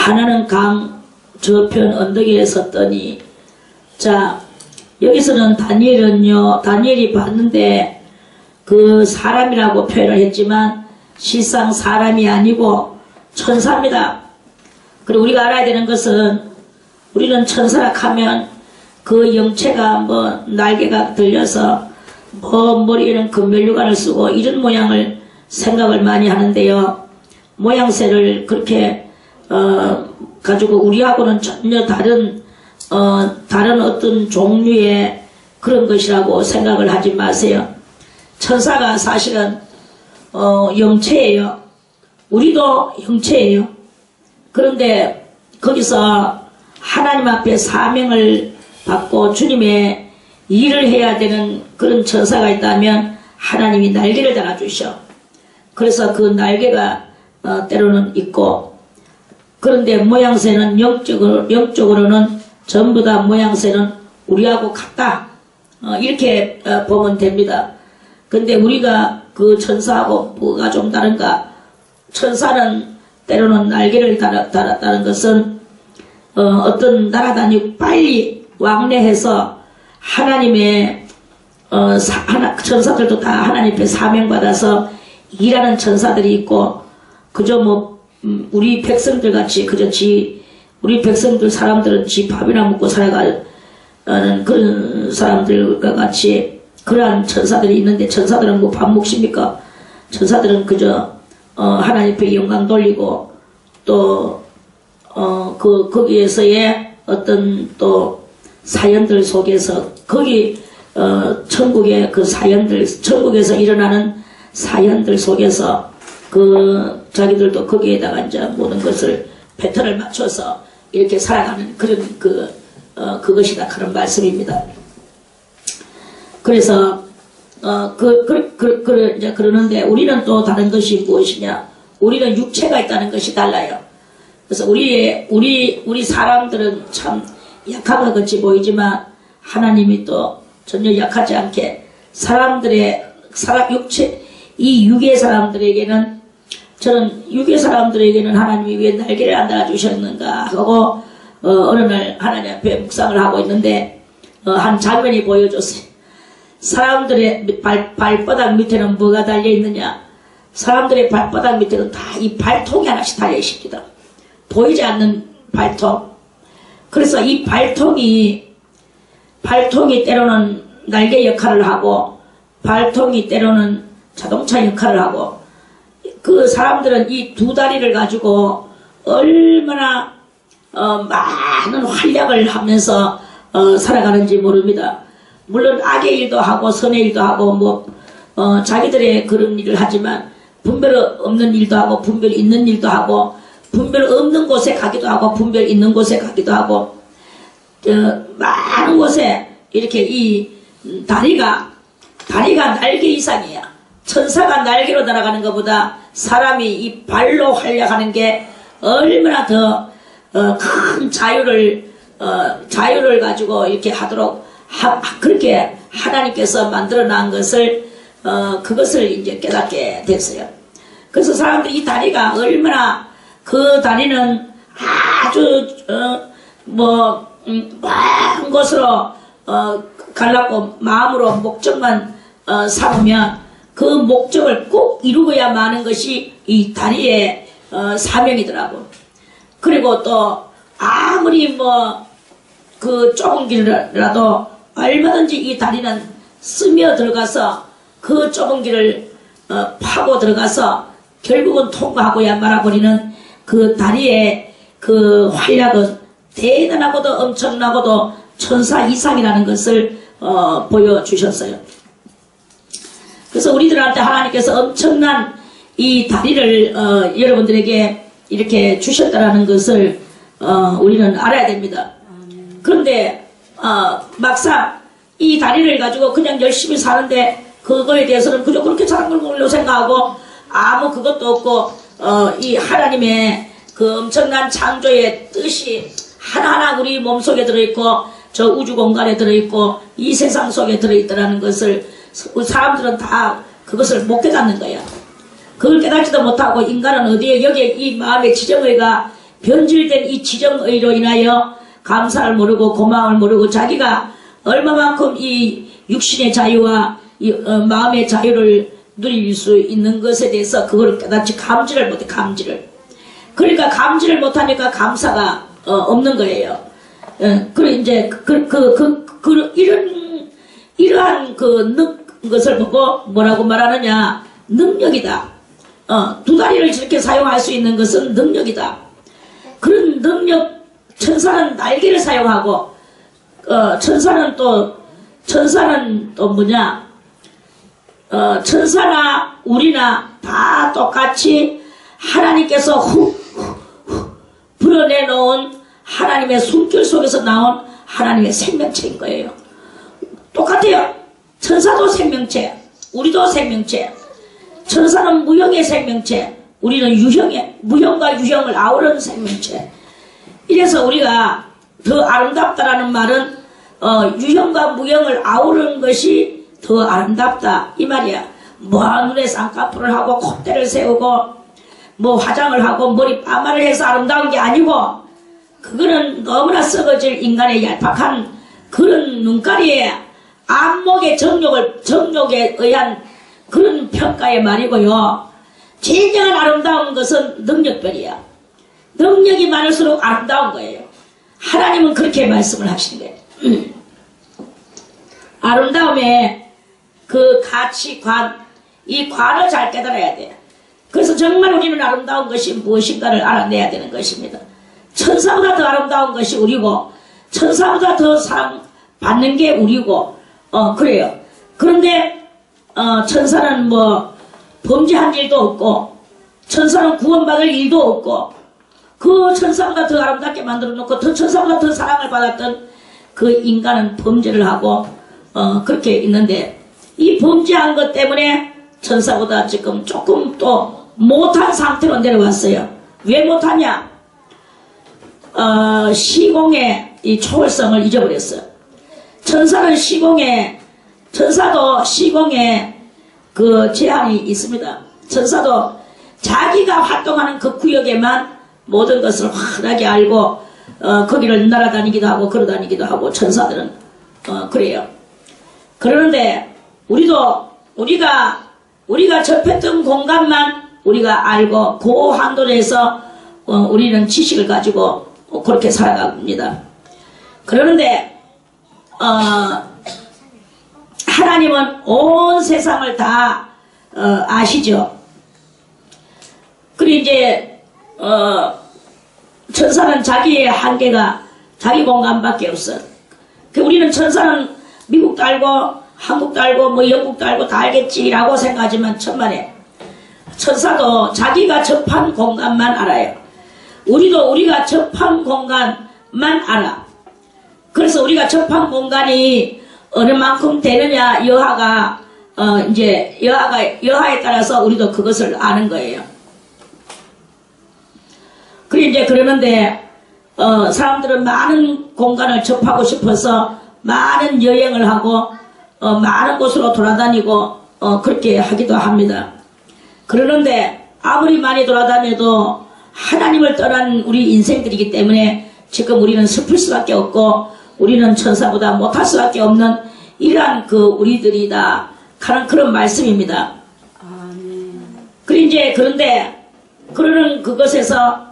하나는 강 저편 언덕에 섰더니, 자, 여기서는 다니엘이 봤는데 그 사람이라고 표현을 했지만 실상 사람이 아니고 천사입니다. 그리고 우리가 알아야 되는 것은, 우리는 천사라 하면 그 영체가 뭐 날개가 들려서 뭐 머리에는 금면류관을 쓰고 이런 모양을 생각을 많이 하는데요. 모양새를 그렇게 가지고 우리하고는 전혀 다른 어떤 종류의 그런 것이라고 생각을 하지 마세요. 천사가 사실은 영체예요. 우리도 영체예요. 그런데 거기서 하나님 앞에 사명을 받고 주님의 일을 해야 되는 그런 천사가 있다면 하나님이 날개를 달아주셔. 그래서 그 날개가 때로는 있고, 그런데 모양새는 영적으로는 전부 다 모양새는 우리하고 같다. 이렇게 보면 됩니다. 근데 우리가 그 천사하고 뭐가 좀 다른가? 천사는 때로는 날개를 달았다는 것은 어떤 날아다니고 빨리 왕래해서 하나님의 천사들도 다 하나님 앞에 사명받아서 일하는 천사들이 있고, 그저 뭐 우리 백성들 같이 그저 우리 백성들 사람들은 지 밥이나 먹고 살아가는 그런 사람들과 같이 그러한 천사들이 있는데, 천사들은 뭐 밥 먹습니까? 천사들은 그저 하나님 앞에 영광 돌리고, 또 거기에서의 어떤 또 사연들 속에서, 거기 천국의 그 사연들, 천국에서 일어나는 사연들 속에서 자기들도 거기에다가 이제 모든 것을 패턴을 맞춰서 이렇게 살아가는 그런 그것이다, 그런 말씀입니다. 그래서 이제 그러는데, 우리는 또 다른 것이 무엇이냐? 우리는 육체가 있다는 것이 달라요. 그래서 우리 사람들은 참 약한 것 같이 보이지만 하나님이 또 전혀 약하지 않게 이 육의 사람들에게는, 저는 육의 사람들에게는 하나님이 왜 날개를 안 달아주셨는가 하고 어느 날 하나님 앞에 묵상을 하고 있는데 한 장면이 보여줬어요. 사람들의 발바닥 밑에는 뭐가 달려있느냐? 사람들의 발바닥 밑에는 다 이 발통이 하나씩 달려있습니다. 보이지 않는 발통. 그래서 이 발통이 때로는 날개 역할을 하고, 발통이 때로는 자동차 역할을 하고, 그 사람들은 이 두 다리를 가지고 얼마나 많은 활약을 하면서 살아가는지 모릅니다. 물론 악의 일도 하고 선의 일도 하고 자기들의 그런 일을 하지만, 분별 없는 일도 하고 분별 있는 일도 하고, 분별 없는 곳에 가기도 하고 분별 있는 곳에 가기도 하고, 많은 곳에 이렇게 이 다리가 날개 이상이야. 천사가 날개로 날아가는 것보다 사람이 이 발로 활약하는 게 얼마나 더 큰 자유를 가지고 이렇게 하도록 그렇게 하나님께서 만들어 놓은 것을 그것을 이제 깨닫게 됐어요. 그래서 사람들이 이 다리가 얼마나, 그 다리는 아주 먼 곳으로 가려고 마음으로 목적만 삼으면 그 목적을 꼭 이루어야 마는 것이 이 다리의 사명이더라고. 그리고 또 아무리 그 좁은 길이라도 얼마든지 이 다리는 스며 들어가서 그 좁은 길을 파고 들어가서 결국은 통과하고야 말아버리는 그 다리의 그 활약은 대단하고도 엄청나고도 천사 이상이라는 것을 보여주셨어요. 그래서 우리들한테 하나님께서 엄청난 이 다리를 여러분들에게 이렇게 주셨다라는 것을 우리는 알아야 됩니다. 그런데 막상 이 다리를 가지고 그냥 열심히 사는데, 그거에 대해서는 그저 그렇게 사는 걸로 생각하고 아무 그것도 없고, 이 하나님의 그 엄청난 창조의 뜻이 하나하나 우리 몸속에 들어있고 저 우주 공간에 들어있고 이 세상 속에 들어있다는 것을 사람들은 다 그것을 못 깨닫는 거야. 그걸 깨닫지도 못하고 인간은 어디에, 여기에 이 마음의 지정의가 변질된 이 지정의로 인하여 감사를 모르고 고마움을 모르고 자기가 얼마만큼 이 육신의 자유와 이 마음의 자유를 누릴 수 있는 것에 대해서 그걸 깨닫지 감지를 못해. 감지를. 그러니까 감지를 못하니까 감사가 없는 거예요. 그리고 이제 이러한 것을 보고 뭐라고 말하느냐? 능력이다. 두 다리를 저렇게 사용할 수 있는 것은 능력이다. 그런 능력, 천사는 날개를 사용하고, 천사는 또 뭐냐? 천사나 우리나 다 똑같이 하나님께서 훅 불어내놓은 하나님의 숨결 속에서 나온 하나님의 생명체인 거예요. 똑같아요. 천사도 생명체, 우리도 생명체. 천사는 무형의 생명체, 우리는 무형과 유형을 아우르는 생명체. 이래서 우리가 더 아름답다라는 말은 유형과 무형을 아우르는 것이 더 아름답다 이 말이야. 뭐 눈에 쌍꺼풀을 하고 콧대를 세우고 뭐 화장을 하고 머리 파마를 해서 아름다운 게 아니고, 그거는 너무나 썩어질 인간의 얄팍한 그런 눈가리에 안목의 정욕에 의한 그런 평가의 말이고요. 진정한 아름다운 것은 능력별이야. 능력이 많을수록 아름다운 거예요. 하나님은 그렇게 말씀을 하시는 거예요. 아름다움의 그 가치관, 이 관을 잘 깨달아야 돼요. 그래서 정말 우리는 아름다운 것이 무엇인가를 알아내야 되는 것입니다. 천사보다 더 아름다운 것이 우리고, 천사보다 더 사랑받는 게 우리고, 그래요. 그런데 천사는 뭐 범죄한 일도 없고, 천사는 구원받을 일도 없고, 그 천사보다 더 아름답게 만들어 놓고 더 천사보다 더 사랑을 받았던 그 인간은 범죄를 하고 그렇게 있는데, 이 범죄한 것 때문에 천사보다 지금 조금 또 못한 상태로 내려왔어요. 왜 못하냐? 시공의 이 초월성을 잊어버렸어요. 천사도 시공에 그 제한이 있습니다. 천사도 자기가 활동하는 그 구역에만 모든 것을 환하게 알고 거기를 날아다니기도 하고 걸어다니기도 하고, 천사들은 그래요. 그러는데 우리가 접했던 공간만 우리가 알고 그 한도 내에서 우리는 지식을 가지고 그렇게 살아갑니다. 그러는데 하나님은 온 세상을 다 아시죠. 그리고 이제 천사는 자기의 한계가 자기 공간밖에 없어. 우리는 천사는 미국도 알고 한국도 알고 뭐 영국도 알고 다 알겠지라고 생각하지만 천만에, 천사도 자기가 접한 공간만 알아요. 우리가 접한 공간만 알아. 그래서 우리가 접한 공간이 어느 만큼 되느냐, 여하에 따라서 우리도 그것을 아는 거예요. 그러는데 사람들은 많은 공간을 접하고 싶어서 많은 여행을 하고 많은 곳으로 돌아다니고 그렇게 하기도 합니다. 그러는데 아무리 많이 돌아다녀도 하나님을 떠난 우리 인생들이기 때문에 지금 우리는 슬플 수밖에 없고, 우리는 천사보다 못할 수밖에 없는 이러한 우리들이다 하는 그런 말씀입니다. 그런데 그러는 그것에서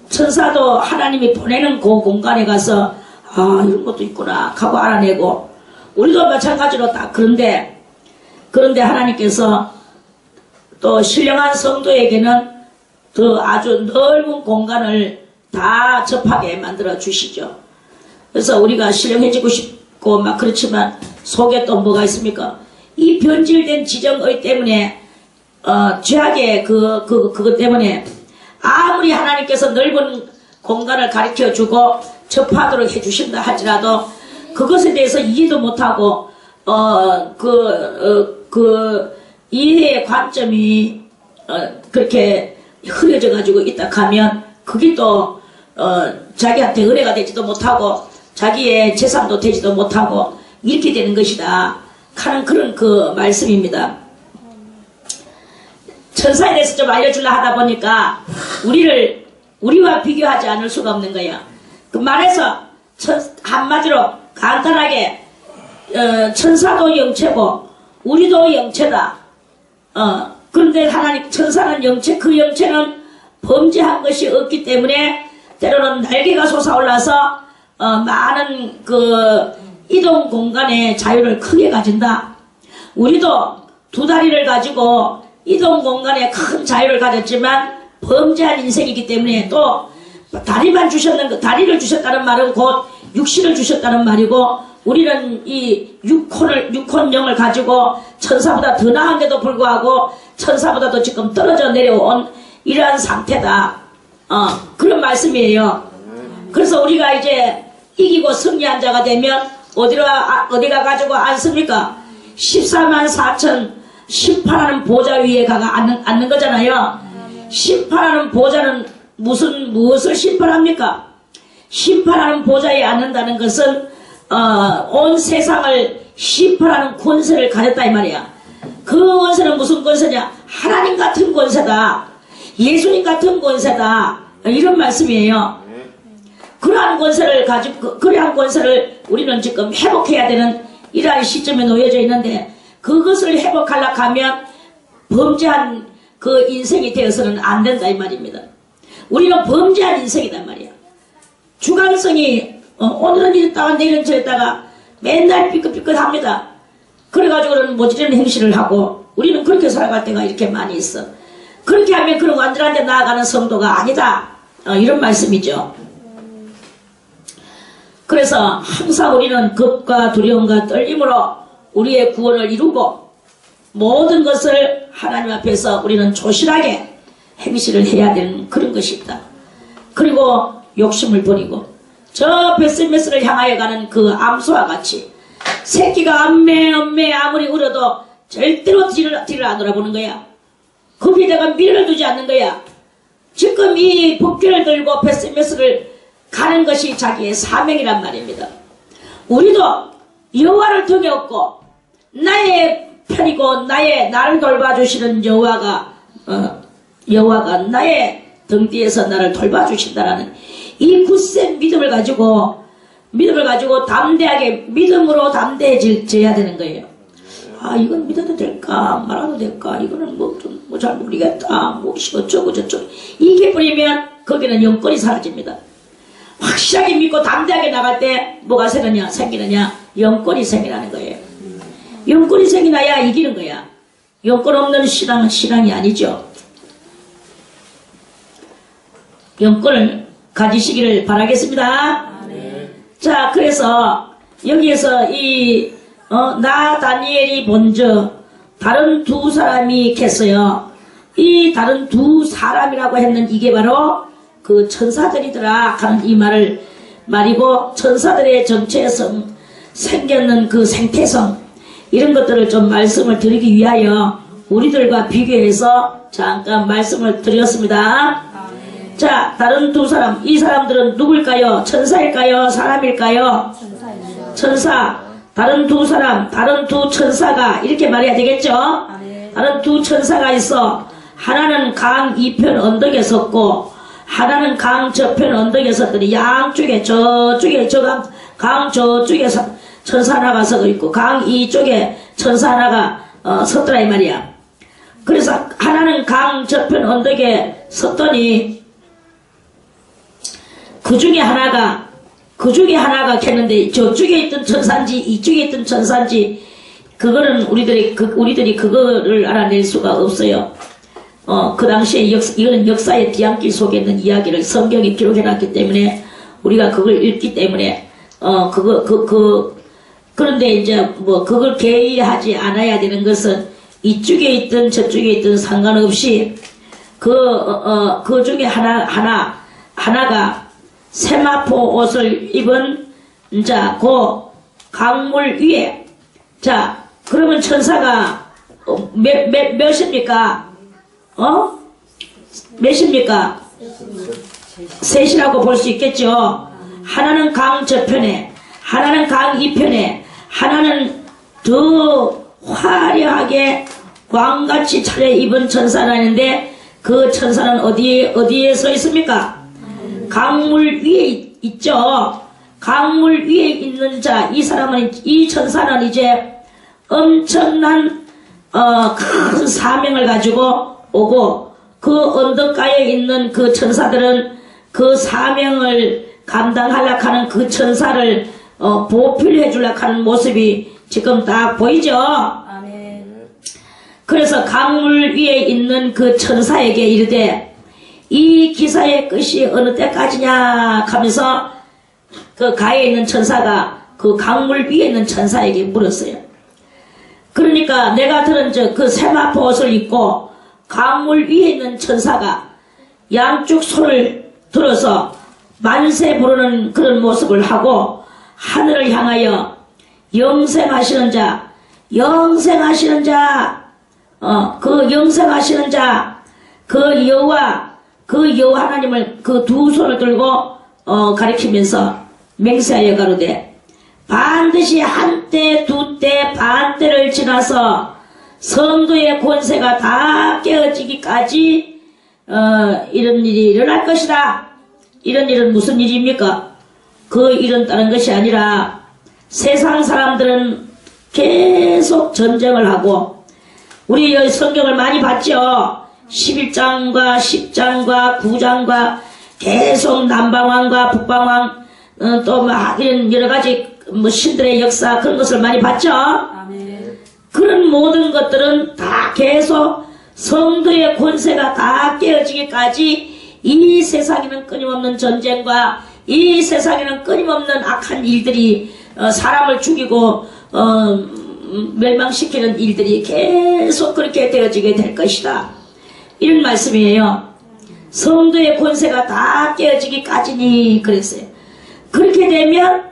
천사도 하나님이 보내는 그 공간에 가서 이런 것도 있구나 하고 알아내고, 우리도 마찬가지로 다 그런데 하나님께서 또 신령한 성도에게는 더 아주 넓은 공간을 다 접하게 만들어 주시죠. 그래서 우리가 신령해지고 싶고 막 그렇지만 속에 또 뭐가 있습니까? 이 변질된 지정의 때문에 죄악의 그것 때문에 아무리 하나님께서 넓은 공간을 가르쳐 주고 접하도록 해 주신다 할지라도 그것에 대해서 이해도 못하고 이해의 관점이 그렇게 흐려져 가지고 있다 하면 그게 또 자기한테 은혜가 되지도 못하고 자기의 재산도 되지도 못하고 이렇게 되는 것이다 하는 그런 말씀입니다. 천사에 대해서 좀 알려주려 하다 보니까 우리와 비교하지 않을 수가 없는 거야. 그 말해서 한마디로 간단하게 천사도 영체고 우리도 영체다. 그런데 하나님 천사는 영체, 그 영체는 범죄한 것이 없기 때문에 때로는 날개가 솟아올라서 많은 그 이동 공간의 자유를 크게 가진다. 우리도 두 다리를 가지고 이동 공간에 큰 자유를 가졌지만 범죄한 인생이기 때문에 또 다리만 다리를 주셨다는 말은 곧 육신을 주셨다는 말이고 우리는 이 육혼령을 가지고 천사보다 더 나은데도 불구하고 천사보다도 지금 떨어져 내려온 이러한 상태다. 그런 말씀이에요. 그래서 우리가 이제 이기고 승리한 자가 되면 어디가 가지고 앉습니까? 14만 4천 심판하는 보좌 위에 가가 앉는 거잖아요. 심판하는 보좌는 무엇을 심판합니까? 심판하는 보좌에 앉는다는 것은 온 세상을 심판하는 권세를 가졌다 이 말이야. 그 권세는 무슨 권세냐? 하나님 같은 권세다. 예수님 같은 권세다. 이런 말씀이에요. 그러한 권세를 가지고 그러한 권세를 우리는 지금 회복해야 되는 이러한 시점에 놓여져 있는데 그것을 회복하려고 하면 범죄한 그 인생이 되어서는 안 된다 이 말입니다. 우리는 범죄한 인생이다 말이야. 주관성이 오늘은 이랬다가 내일은 저랬다가 맨날 삐끗삐끗합니다. 그래가지고는 모질라는 행실을 하고 우리는 그렇게 살아갈 때가 이렇게 많이 있어. 그렇게 하면 그런 완전한 데 나아가는 성도가 아니다. 이런 말씀이죠. 그래서 항상 우리는 겁과 두려움과 떨림으로 우리의 구원을 이루고 모든 것을 하나님 앞에서 우리는 조실하게 행실을 해야 되는 그런 것이 있다. 그리고 욕심을 버리고 저 베스메스를 향하여 가는 그 암소와 같이 새끼가 엄매 아무리 울어도 절대로 뒤를 안 돌아보는 거야. 거기다가 미련을 두지 않는 거야. 지금 이 복귀를 들고 베스메스를 가는 것이 자기의 사명이란 말입니다. 우리도 여호와를 등에 업고 나의 편이고 나를 돌봐주시는 여호와가 나의 등 뒤에서 나를 돌봐주신다라는 이 굳센 믿음을 가지고 담대하게 믿음으로 담대해져야 되는 거예요. 이건 믿어도 될까 말아도 될까 이거는 뭐 잘 모르겠다 어쩌고 저쩌고 이게 뿌리면 거기는 영권이 사라집니다. 확실하게 믿고 담대하게 나갈 때 뭐가 생기느냐 영권이 생기라는 거예요. 영권이 생기나야 이기는 거야. 영권 없는 신앙은 신앙이 아니죠. 영권을 가지시기를 바라겠습니다. 자, 그래서 여기에서 나 다니엘이 먼저 다른 두 사람이 겠어요. 이 다른 두 사람이라고 했는 이게 바로 그 천사들이더라 하는 이 말이고 천사들의 정체성 생겼는 그 생태성 이런 것들을 좀 말씀을 드리기 위하여 우리들과 비교해서 잠깐 말씀을 드렸습니다. 자, 다른 두 사람, 이 사람들은 누굴까요? 천사일까요? 사람일까요? 천사. 다른 두 사람, 다른 두 천사가 이렇게 말해야 되겠죠? 다른 두 천사가 있어. 하나는 강 이편 언덕에 섰고 하나는 강 저편 언덕에 섰더니 양쪽에 저쪽에 강 저쪽에 천사 하나가 서고 있고 강 이쪽에 천사 하나가 섰더라 이 말이야. 그래서 하나는 강 저편 언덕에 섰더니 그 중에 하나가 켰는데 저쪽에 있던 천사인지 이쪽에 있던 천사인지 그거는 우리들이 그거를 알아낼 수가 없어요. 그 당시에 이거는 역사의 뒤안길 속에 있는 이야기를 성경이 기록해놨기 때문에 우리가 그걸 읽기 때문에 그런데 이제 뭐 그걸 개의하지 않아야 되는 것은 이쪽에 있든 저쪽에 있든 상관없이 그 중에 하나가 세마포 옷을 입은 그 강물 위에 그러면 천사가 몇입니까? 몇입니까? 셋이라고 볼 수 있겠죠. 하나는 강 저편에 하나는 강 이편에 하나는 더 화려하게 왕같이 차려입은 천사라는데 그 천사는 어디에 서 있습니까? 강물 위에 있죠. 강물 위에 있는 자, 이 사람은, 이 천사는 이제 엄청난 큰 사명을 가지고 오고, 그 언덕가에 있는 그 천사들은 그 사명을 감당하려고 하는 그 천사를 보필해 주려고 하는 모습이 지금 딱 보이죠? 아멘. 그래서 강물 위에 있는 그 천사에게 이르되 이 기사의 끝이 어느 때까지냐 하면서 그 가에 있는 천사가 그 강물 위에 있는 천사에게 물었어요. 그러니까 내가 들은 그 세마포 옷을 입고 강물 위에 있는 천사가 양쪽 손을 들어서 만세 부르는 그런 모습을 하고 하늘을 향하여 영생하시는 자, 영생하시는 자, 그 영생하시는 자, 그 여호와, 그 여호와 하나님을 그 두 손을 들고 가리키면서 맹세하여 가로되 반드시 한때, 두때, 반때를 지나서 성도의 권세가 다 깨어지기까지 이런 일이 일어날 것이다. 이런 일은 무슨 일입니까? 그 일은 다른 것이 아니라 세상 사람들은 계속 전쟁을 하고 우리 여기 성경을 많이 봤죠. 11장과 10장과 9장과 계속 남방왕과 북방왕 또 이런 여러가지 신들의 역사 그런 것을 많이 봤죠. 아멘. 그런 모든 것들은 다 계속 성도의 권세가 다 깨어지기까지 이 세상에는 끊임없는 전쟁과 이 세상에는 끊임없는 악한 일들이 사람을 죽이고 멸망시키는 일들이 계속 그렇게 되어지게 될 것이다. 이런 말씀이에요. 성도의 권세가 다 깨어지기까지니 그랬어요. 그렇게 되면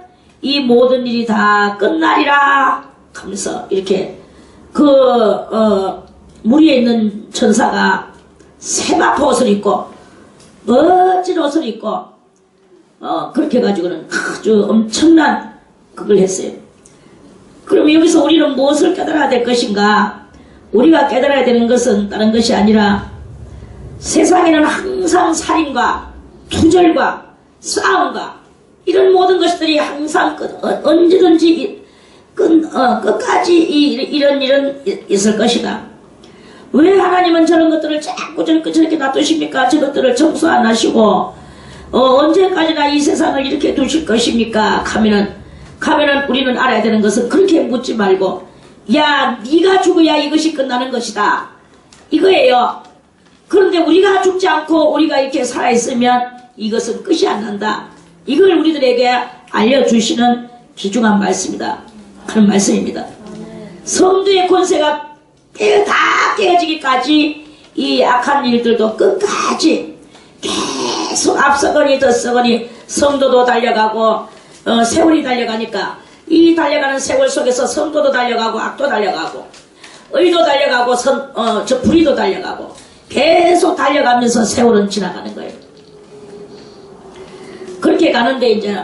이 모든 일이 다 끝나리라 하면서 이렇게 물 위에 있는 천사가 세마포 옷을 입고 멋진 옷을 입고 그렇게 해가지고는 아주 엄청난 그걸 했어요. 그럼 여기서 우리는 무엇을 깨달아야 될 것인가? 우리가 깨달아야 되는 것은 다른 것이 아니라 세상에는 항상 살인과 투절과 싸움과 이런 모든 것들이 항상 언제든지 끝까지 이런 일은 있을 것이다. 왜 하나님은 저런 것들을 자꾸 저렇게 놔두십니까? 저것들을 청소 안 하시고 언제까지나 이 세상을 이렇게 두실 것입니까? 하면은 우리는 알아야 되는 것은 그렇게 묻지 말고 야 네가 죽어야 이것이 끝나는 것이다 이거예요. 그런데 우리가 죽지 않고 우리가 이렇게 살아있으면 이것은 끝이 안 난다. 이걸 우리들에게 알려주시는 귀중한 말씀이다. 그런 말씀입니다. 성도의 권세가 다 깨어지기까지 이 악한 일들도 끝까지 계속 앞서거니 덧서거니 성도도 달려가고 세월이 달려가니까 이 달려가는 세월 속에서 성도도 달려가고 악도 달려가고 의도 달려가고 저 불의도 달려가고 계속 달려가면서 세월은 지나가는 거예요. 그렇게 가는데 이제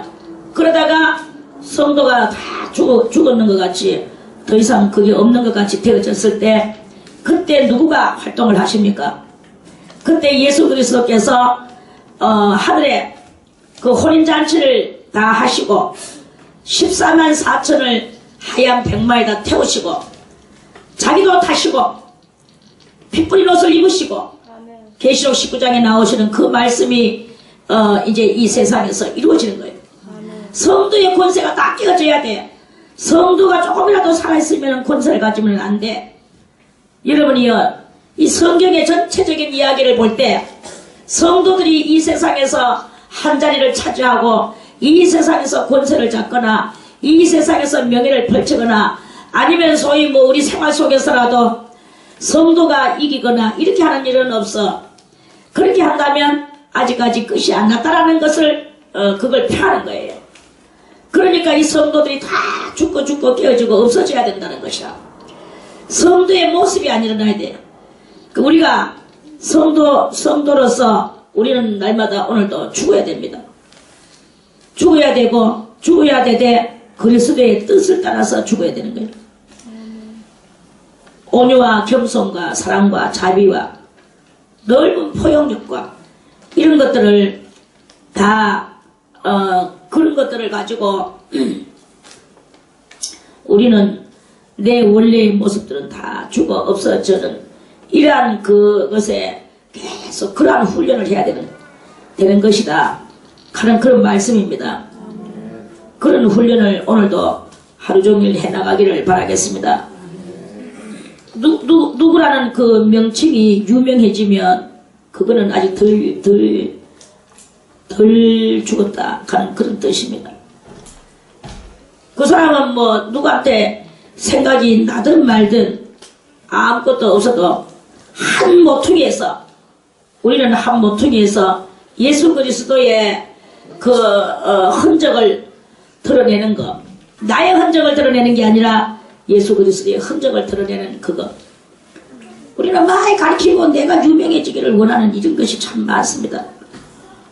그러다가 성도가 다 죽었는 것 같이 더 이상 그게 없는 것 같이 되어졌을 때 그때 누구가 활동을 하십니까? 그때 예수 그리스도께서 하늘에 그 혼인잔치를 다 하시고 14만 4천을 하얀 백마에다 태우시고 자기도 타시고 피 뿌린 옷을 입으시고 계시록 19장에 나오시는 그 말씀이 이제 이 세상에서 이루어지는 거예요. 성도의 권세가 다 깨어져야 돼. 성도가 조금이라도 살아있으면 권세를 가지면 안 돼. 여러분이요, 이 성경의 전체적인 이야기를 볼 때 성도들이 이 세상에서 한 자리를 차지하고 이 세상에서 권세를 잡거나 이 세상에서 명예를 펼치거나 아니면 소위 우리 생활 속에서라도 성도가 이기거나 이렇게 하는 일은 없어. 그렇게 한다면 아직까지 끝이 안 났다라는 것을 그걸 표하는 거예요. 그러니까 이 성도들이 다 죽고 깨어지고 없어져야 된다는 것이야. 성도의 모습이 안 일어나야 돼요. 우리가 성도로서 우리는 날마다 오늘도 죽어야 됩니다. 죽어야 되고 죽어야 되되 그리스도의 뜻을 따라서 죽어야 되는 거예요. 온유와 겸손과 사랑과 자비와 넓은 포용력과 이런 것들을 다 그런 것들을 가지고 우리는 내 원래의 모습들은 다 죽어 없어져는 이러한 그것에 계속 그러한 훈련을 해야 되는 것이다 하는 그런 말씀입니다. 그런 훈련을 오늘도 하루 종일 해나가기를 바라겠습니다. 누구라는 그 명칭이 유명해지면 그거는 아직 덜 죽었다 하는 그런 뜻입니다. 그 사람은 뭐 누구한테 생각이 나든 말든 아무것도 없어도 한 모퉁이에서 우리는 한 모퉁이에서 예수 그리스도의 그 흔적을 드러내는 거, 나의 흔적을 드러내는 게 아니라 예수 그리스도의 흔적을 드러내는 그거. 우리는 많이 가르치고 내가 유명해지기를 원하는 이런 것이 참 많습니다.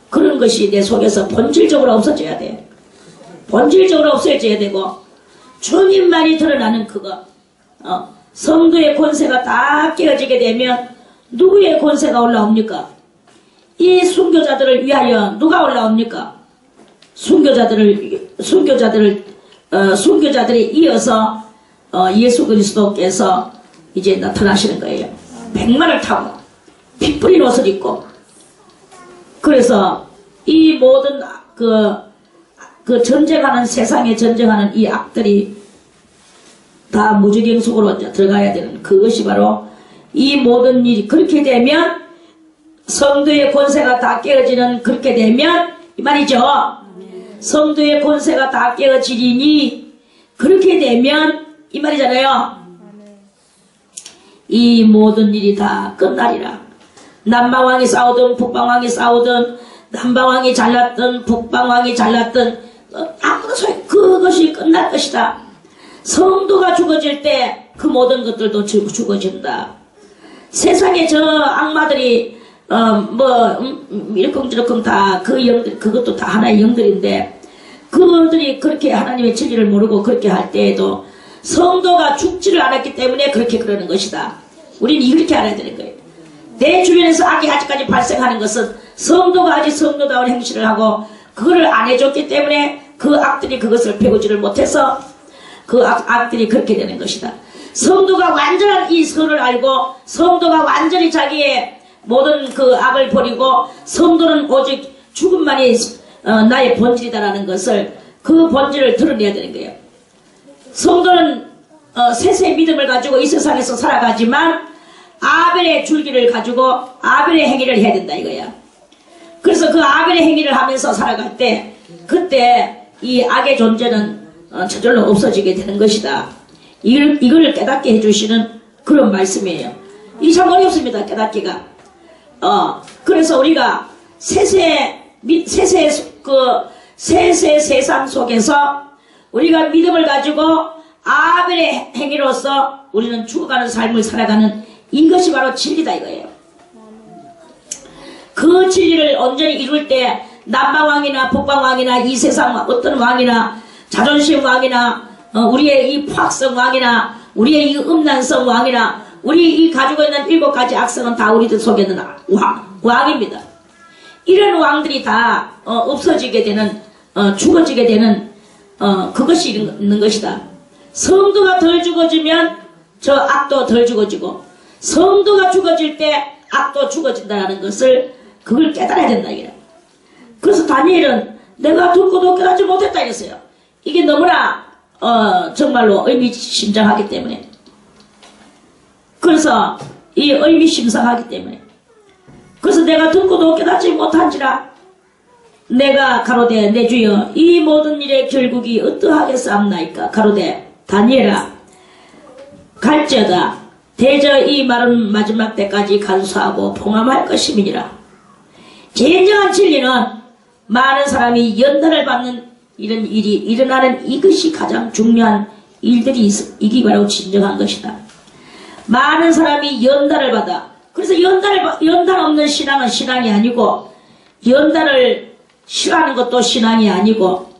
그런 것이 내 속에서 본질적으로 없어져야 돼. 본질적으로 없어져야 되고 주님만이 드러나는 그거. 성도의 권세가 다 깨어지게 되면 누구의 권세가 올라옵니까? 이 순교자들을 위하여 누가 올라옵니까? 순교자들이 이어서 예수 그리스도께서 이제 나타나시는 거예요. 백마를 타고 핏뿌린 옷을 입고. 그래서 이 모든 그 전쟁하는 세상에 전쟁하는 이 악들이 다 무지경 속으로 들어가야 되는 그것이 바로 이 모든 일이 그렇게 되면 성도의 권세가 다 깨어지는 그렇게 되면 이 말이죠. 성도의 권세가 다 깨어지리니 그렇게 되면 이 말이잖아요. 이 모든 일이 다 끝나리라. 남방왕이 싸우든 북방왕이 싸우든 남방왕이 잘났든 북방왕이 잘났든 아무도 그것이 끝날 것이다. 성도가 죽어질 때 그 모든 것들도 죽어진다. 세상에 저 악마들이 이러쿵저러쿵 다 그 영들, 그것도 다 하나의 영들인데 그들이 그렇게 하나님의 진리를 모르고 그렇게 할 때에도 성도가 죽지를 않았기 때문에 그렇게 그러는 것이다. 우리는 이렇게 알아야 되는 거예요. 내 주변에서 악이 아직까지 발생하는 것은 성도가 아직 성도다운 행실을 하고 그거를 안 해줬기 때문에 그 악들이 그것을 배우지를 못해서 그 악들이 그렇게 되는 것이다. 성도가 완전한 이 선을 알고 성도가 완전히 자기의 모든 그 악을 버리고 성도는 오직 죽음만이 나의 본질이다라는 것을 그 본질을 드러내야 되는 거예요. 성도는 세세의 믿음을 가지고 이 세상에서 살아가지만 아벨의 줄기를 가지고 아벨의 행위를 해야 된다 이거야. 그래서 그 아벨의 행위를 하면서 살아갈 때 그때 이 악의 존재는 저절로 없어지게 되는 것이다. 이걸 깨닫게 해주시는 그런 말씀이에요. 이 참 어렵습니다. 깨닫기가. 그래서 우리가 세세 세상 속에서 우리가 믿음을 가지고 아벨의 행위로서 우리는 죽어가는 삶을 살아가는 이것이 바로 진리다 이거예요. 그 진리를 온전히 이룰 때 남방왕이나 북방왕이나 이 세상 어떤 왕이나 자존심 왕이나 우리의 이 포악성 왕이나 우리의 이 음란성 왕이나 우리 이 가지고 있는 7가지 악성은 다 우리들 속에 있는 왕입니다. 이런 왕들이 다 없어지게 되는 죽어지게 되는 그것이 있는 것이다. 성도가 덜 죽어지면 저 악도 덜 죽어지고 성도가 죽어질 때 악도 죽어진다는 것을 그걸 깨달아야 된다 이게. 그래서 다니엘은 내가 듣고도 깨닫지 못했다 이랬어요. 이게 너무나 정말로 의미심장하기 때문에. 그래서 이 의미심장하기 때문에. 그래서 내가 듣고도 깨닫지 못한지라 내가 가로되 내 주여 이 모든 일의 결국이 어떠하겠사옵나이까. 가로되 다니엘아 갈지어다 대저 이 말은 마지막 때까지 간수하고 봉함할 것임이니라. 진정한 진리는 많은 사람이 연단을 받는 이런 일이 일어나는 이것이 가장 중요한 일들이 이게 바로 진정한 것이다. 많은 사람이 연단을 받아. 그래서 연단 없는 신앙은 신앙이 아니고 연단을 싫어하는 것도 신앙이 아니고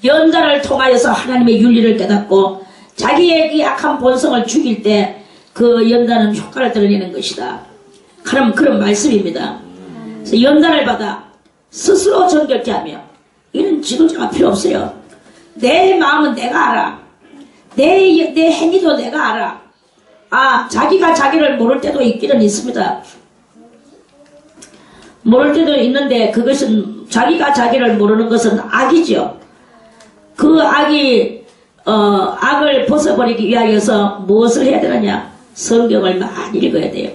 연단을 통하여서 하나님의 윤리를 깨닫고 자기의 이 악한 본성을 죽일 때 그 연단은 효과를 드러내는 것이다. 그런 말씀입니다. 그래서 연단을 받아 스스로 정결케 하며. 이런 지도자가 필요 없어요. 내 마음은 내가 알아. 내 행위도 내가 알아. 아, 자기가 자기를 모를 때도 있기는 있습니다. 모를 때도 있는데 그것은 자기가 자기를 모르는 것은 악이죠. 그 악을 벗어버리기 위하여서 무엇을 해야 되느냐? 성경을 많이 읽어야 돼요.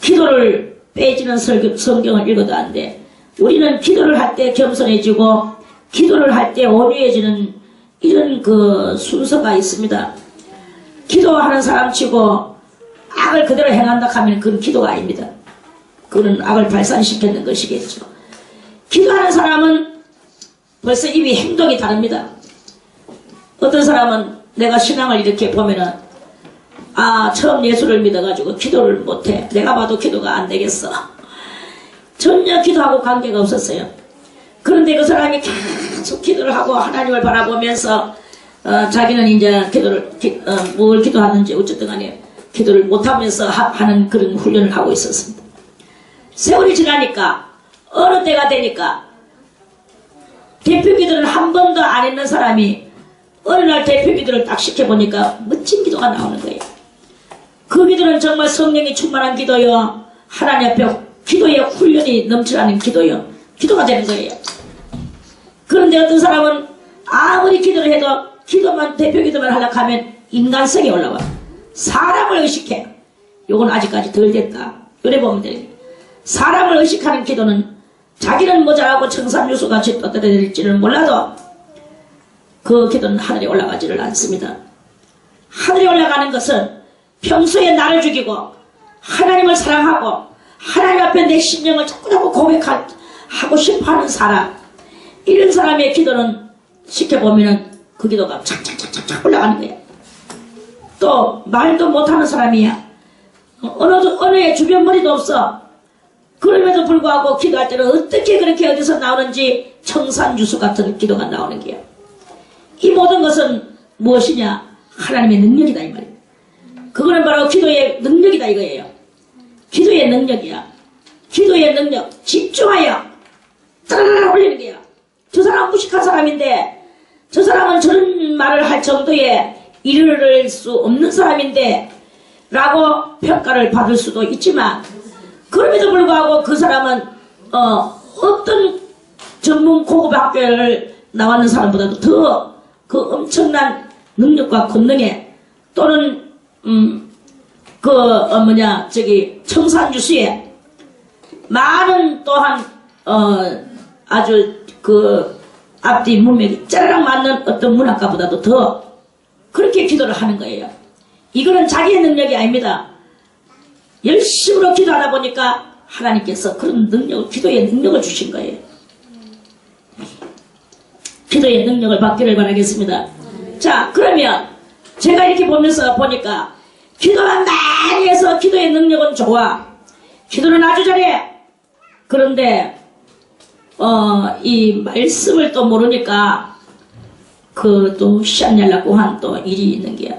기도를 빼지는 성경을 읽어도 안 돼. 우리는 기도를 할 때 겸손해지고 기도를 할 때 온유해지는 이런 그 순서가 있습니다. 기도하는 사람치고 악을 그대로 행한다 하면 그건 기도가 아닙니다. 그건 악을 발산시키는 것이겠죠. 기도하는 사람은 벌써 이미 행동이 다릅니다. 어떤 사람은 내가 신앙을 이렇게 보면은 아, 처음 예수를 믿어가지고 기도를 못해. 내가 봐도 기도가 안 되겠어. 전혀 기도하고 관계가 없었어요. 그런데 그 사람이 계속 기도를 하고 하나님을 바라보면서 자기는 이제 뭘 기도하는지 어쨌든 간에 기도를 못하면서 하는 그런 훈련을 하고 있었습니다. 세월이 지나니까 어느 때가 되니까 대표 기도를 한 번도 안 했는 사람이 어느 날 대표 기도를 딱 시켜보니까 멋진 기도가 나오는 거예요. 그 기도는 정말 성령이 충만한 기도요. 하나님 앞에 기도의 훈련이 넘쳐나는 기도요. 기도가 되는 거예요. 그런데 어떤 사람은 아무리 기도를 해도 대표 기도만 하려고 하면 인간성이 올라와. 사람을 의식해. 요건 아직까지 덜 됐다. 이래 보면 돼요. 사람을 의식하는 기도는 자기는 모자라고 청산유수같이 떠들어질지는 몰라도 그 기도는 하늘에 올라가지를 않습니다. 하늘에 올라가는 것은 평소에 나를 죽이고 하나님을 사랑하고 하나님 앞에 내 심령을 자꾸 고백하고 싶어하는 사람, 이런 사람의 기도는 시켜보면 그 기도가 착착착착 올라가는 거예요. 또 말도 못하는 사람이야. 어느의 주변 머리도 없어. 그럼에도 불구하고 기도할 때는 어떻게 그렇게 어디서 나오는지 청산유수 같은 기도가 나오는 거야. 이 모든 것은 무엇이냐? 하나님의 능력이다 이 말이에요. 그거는 바로 기도의 능력이다 이거예요. 기도의 능력이야. 기도의 능력. 집중하여 따라라라 올리는 거야. 저 사람은 무식한 사람인데, 저 사람은 저런 말을 할 정도에 이를 수 없는 사람인데 라고 평가를 받을 수도 있지만, 그럼에도 불구하고 그 사람은 어떤 전문 고급 학교를 나왔는 사람보다도 더 그 엄청난 능력과 권능에 또는 청산유수에 많은 또한 아주 그 앞뒤 문맥이 짜라락 맞는 어떤 문학가보다도 더 그렇게 기도를 하는 거예요. 이거는 자기의 능력이 아닙니다. 열심으로 기도하다 보니까 하나님께서 그런 능력을, 기도의 능력을 주신 거예요. 기도의 능력을 받기를 바라겠습니다. 자, 그러면 제가 이렇게 보니까 기도만 많이 해서 기도의 능력은 좋아. 기도는 아주 잘해. 그런데 이 말씀을 또 모르니까 그 또 시안열라고 한 또 일이 있는 게야.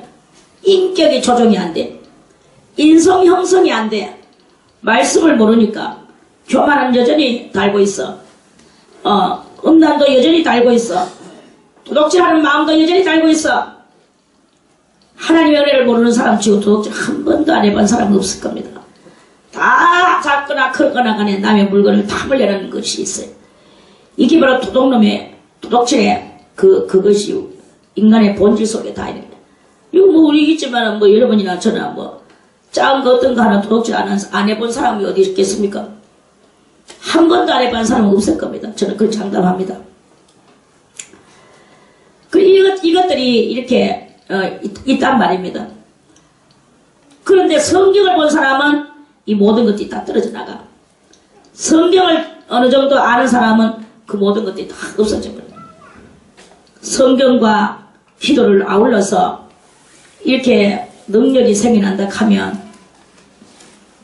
인격이 조정이 안 돼. 인성 형성이 안 돼. 말씀을 모르니까 교만은 여전히 달고 있어. 음란도 여전히 달고 있어. 도둑질하는 마음도 여전히 달고 있어. 하나님의 은혜를 모르는 사람 치고 도둑질 한 번도 안 해본 사람은 없을 겁니다. 다 작거나 크거나 간에 남의 물건을 다 몰려라는 것이 있어요. 이게 바로 도둑질의 그것이 인간의 본질 속에 다 있는 거예요. 이거 뭐 우리 있지만 뭐 여러분이나 저나 뭐 작은 거 어떤 거 하나 도둑질 안 해본 사람이 어디 있겠습니까? 한 번도 안 해본 사람은 없을 겁니다. 저는 그걸 장담합니다. 이것들이 이렇게 있단 말입니다. 그런데 성경을 본 사람은 이 모든 것들이 다 떨어져 나가. 성경을 어느 정도 아는 사람은 그 모든 것들이 다 없어져 버려요. 성경과 기도를 아울러서 이렇게 능력이 생겨난다 하면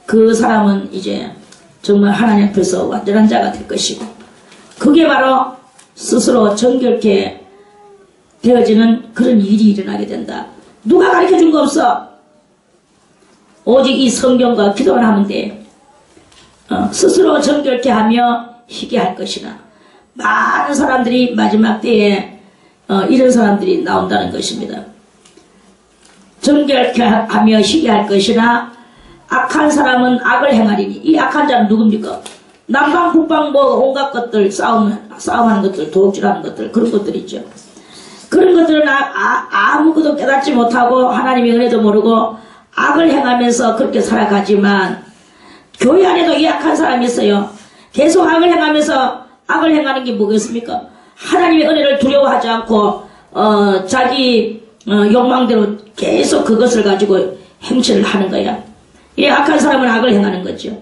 그 사람은 이제 정말 하나님 앞에서 완전한 자가 될 것이고, 그게 바로 스스로 정결케 되어지는 그런 일이 일어나게 된다. 누가 가르쳐준 거 없어. 오직 이 성경과 기도를 하면 돼. 스스로 정결케 하며 희귀할 것이나 많은 사람들이 마지막 때에 이런 사람들이 나온다는 것입니다. 정결케 하며 희귀할 것이나 악한 사람은 악을 행하리니. 이 악한 자는 누굽니까? 남방 북방 뭐 온갖 것들 싸움하는 것들, 도둑질하는 것들, 그런 것들 있죠. 그런 것들은 아무것도 깨닫지 못하고 하나님의 은혜도 모르고 악을 행하면서 그렇게 살아가지만, 교회 안에도 이 악한 사람이 있어요. 계속 악을 행하면서 악을 행하는 게 뭐겠습니까? 하나님의 은혜를 두려워하지 않고 자기 욕망대로 계속 그것을 가지고 행실을 하는 거야. 이 악한 사람은 악을 행하는 거죠.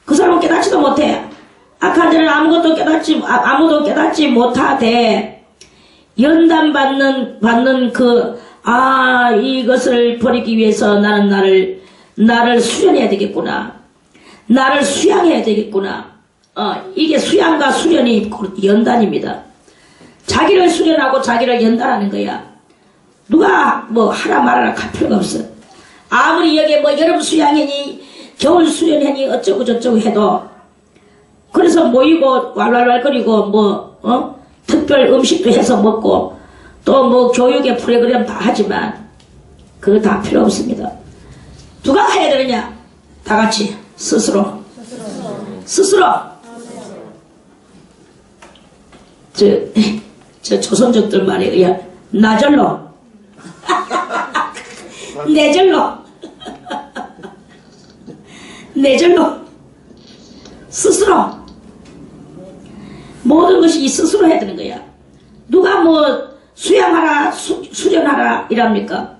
그 사람은 깨닫지도 못해. 악한 자는 아무도 깨닫지 못하되 연단받는 이것을 버리기 위해서 나는 나를 수련해야 되겠구나. 나를 수양해야 되겠구나. 이게 수양과 수련이 연단입니다. 자기를 수련하고 자기를 연단하는 거야. 누가 뭐 하라 말하라 할 필요가 없어. 아무리 여기에 뭐 여름 수양이니 겨울 수련하니 어쩌고 저쩌고 해도, 그래서 모이고 왈왈왈거리고 뭐 특별 음식도 해서 먹고 또 뭐 교육의 프로그램 다 하지만 그거 다 필요 없습니다. 누가 해야 되느냐? 다 같이 스스로. 저 조선족들 말에 의해 나절로 내절로 스스로 모든 것이 이 스스로 해야 되는 거야. 누가 뭐 수양하라 수련하라 이랍니까?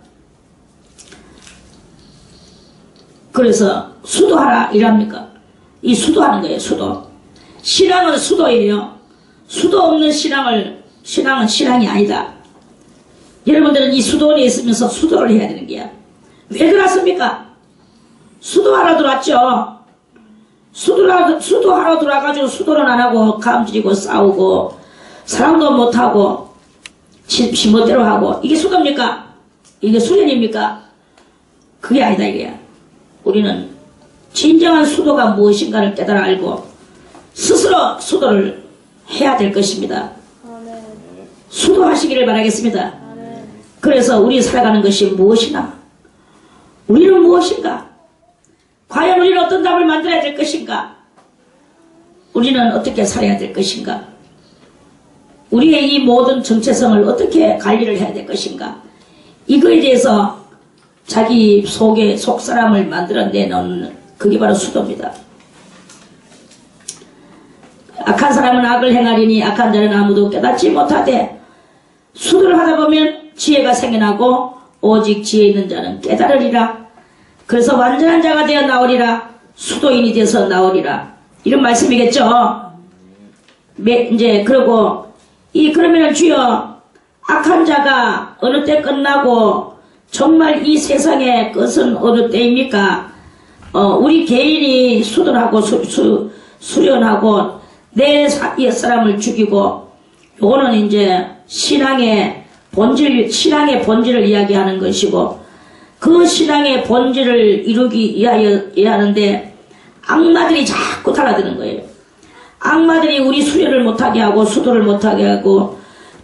그래서 수도하라 이랍니까? 이 수도하는 거예요. 수도. 신앙은 수도예요. 수도 없는 신앙은 신앙이 아니다. 여러분들은 이 수도원에 있으면서 수도를 해야 되는 거야. 왜 들어왔습니까? 수도하러 들어왔죠. 수도하러 들어와가지고 수도는 안 하고 감지리고 싸우고 사랑도 못하고 지멋대로 하고, 이게 수도입니까? 이게 수련입니까? 그게 아니다 이거야. 우리는 진정한 수도가 무엇인가를 깨달아 알고 스스로 수도를 해야 될 것입니다. 수도하시기를 바라겠습니다. 그래서 우리 살아가는 것이 무엇이나, 우리는 무엇인가, 과연 우리는 어떤 답을 만들어야 될 것인가, 우리는 어떻게 살아야 될 것인가, 우리의 이 모든 정체성을 어떻게 관리를 해야 될 것인가, 이거에 대해서 자기 속사람을 만들어내놓는 그게 바로 수도입니다. 악한 사람은 악을 행하리니 악한 자는 아무도 깨닫지 못하되, 수도를 하다 보면 지혜가 생겨나고 오직 지혜 있는 자는 깨달으리라. 그래서 완전한 자가 되어 나오리라. 수도인이 되어서 나오리라. 이런 말씀이겠죠. 이제 그러고 그러면은 주여, 악한 자가 어느 때 끝나고 정말 이 세상의 끝은 어느 때입니까? 우리 개인이 수도하고 수련하고 내 사람을 죽이고, 요거는 이제 신앙의 본질을 이야기하는 것이고, 그 신앙의 본질을 이루기 위하여 하는데 악마들이 자꾸 달라드는 거예요. 악마들이 우리 수련을 못하게 하고 수도를 못하게 하고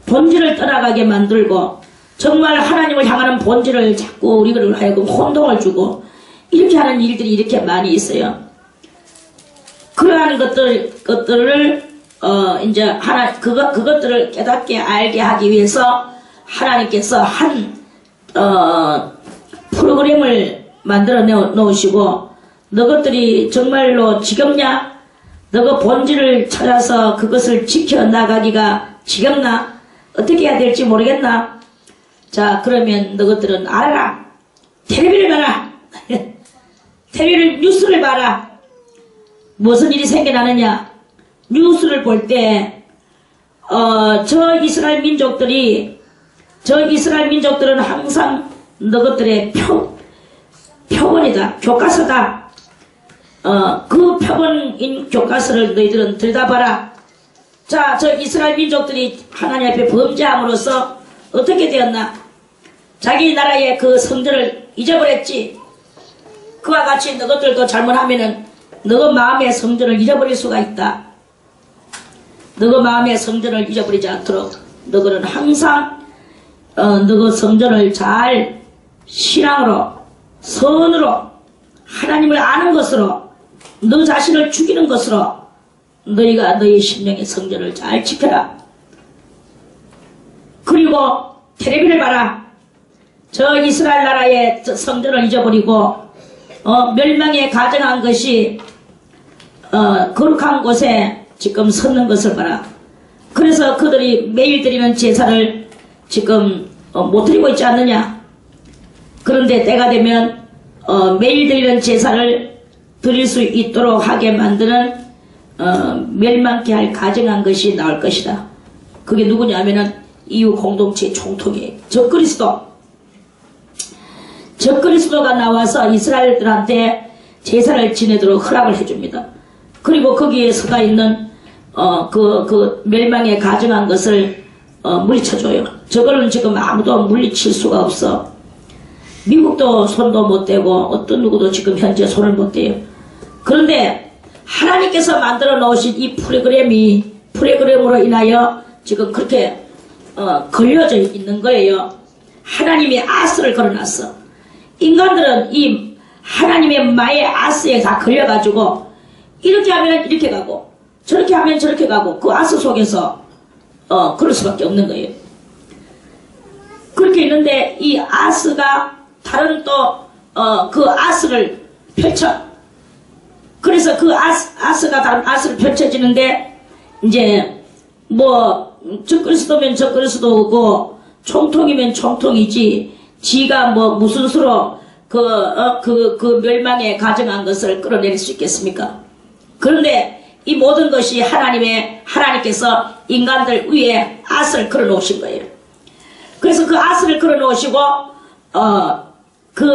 본질을 떠나가게 만들고, 정말 하나님을 향하는 본질을 자꾸 우리를 하여금 혼동을 주고, 이렇게 하는 일들이 이렇게 많이 있어요. 그러한 것들을 이제 그것들을 깨닫게 알게 하기 위해서 하나님께서 한 프로그램을 만들어 놓으시고, 너것들이 정말로 지겹냐? 너가 본질을 찾아서 그것을 지켜나가기가 지겹나? 어떻게 해야 될지 모르겠나? 자, 그러면 너것들은 알아라. 텔레비를 봐라. 뉴스를 봐라. 무슨 일이 생겨나느냐? 뉴스를 볼 때 저 이스라엘 민족들은 항상 너것들의 표본이다. 교과서다. 그 표본인 교과서를 너희들은 들여다봐라. 자, 저 이스라엘 민족들이 하나님 앞에 범죄함으로써 어떻게 되었나? 자기 나라의 그 성전을 잊어버렸지. 그와 같이 너것들도 잘못하면은 너 마음의 성전을 잃어버릴 수가 있다. 너가 마음의 성전을 잊어버리지 않도록 너는 항상 너가 성전을 잘 신앙으로 선으로 하나님을 아는 것으로 너 자신을 죽이는 것으로 너희가 너희 심령의 성전을 잘 지켜라. 그리고 텔레비를 봐라. 저 이스라엘 나라의 저 성전을 잊어버리고 멸망에 가정한 것이 거룩한 곳에 지금 섰는 것을 봐라. 그래서 그들이 매일 드리는 제사를 지금 못 드리고 있지 않느냐. 그런데 때가 되면 매일 드리는 제사를 드릴 수 있도록 하게 만드는 멸망케 할 가정한 것이 나올 것이다. 그게 누구냐면은 이웃 공동체 총통이에요. 적그리스도가 나와서 이스라엘들한테 제사를 지내도록 허락을 해줍니다. 그리고 거기에 서가 있는 그 멸망에 가정한 것을 물리쳐줘요. 저거는 지금 아무도 물리칠 수가 없어. 미국도 손도 못 대고 어떤 누구도 지금 현재 손을 못 대요. 그런데 하나님께서 만들어 놓으신 이 프로그램으로 인하여 지금 그렇게 걸려져 있는 거예요. 하나님의 아스를 걸어놨어. 인간들은 이 하나님의 마의 아스에 다 걸려가지고 이렇게 하면 이렇게 가고 저렇게 하면 저렇게 가고 그 아스 속에서 그럴 수밖에 없는 거예요. 그렇게 있는데 이 아스가 다른 또 그 아스를 펼쳐. 그래서 그 아스가 다른 아스를 펼쳐지는데 이제 뭐 적그리스도면 적그리스도고 총통이면 총통이지 지가 뭐 무슨 수로 그 멸망에 가정한 것을 끌어내릴 수 있겠습니까? 그런데 이 모든 것이 하나님께서 인간들 위에 아스를 걸어 놓으신 거예요. 그래서 그 아스를 걸어 놓으시고 그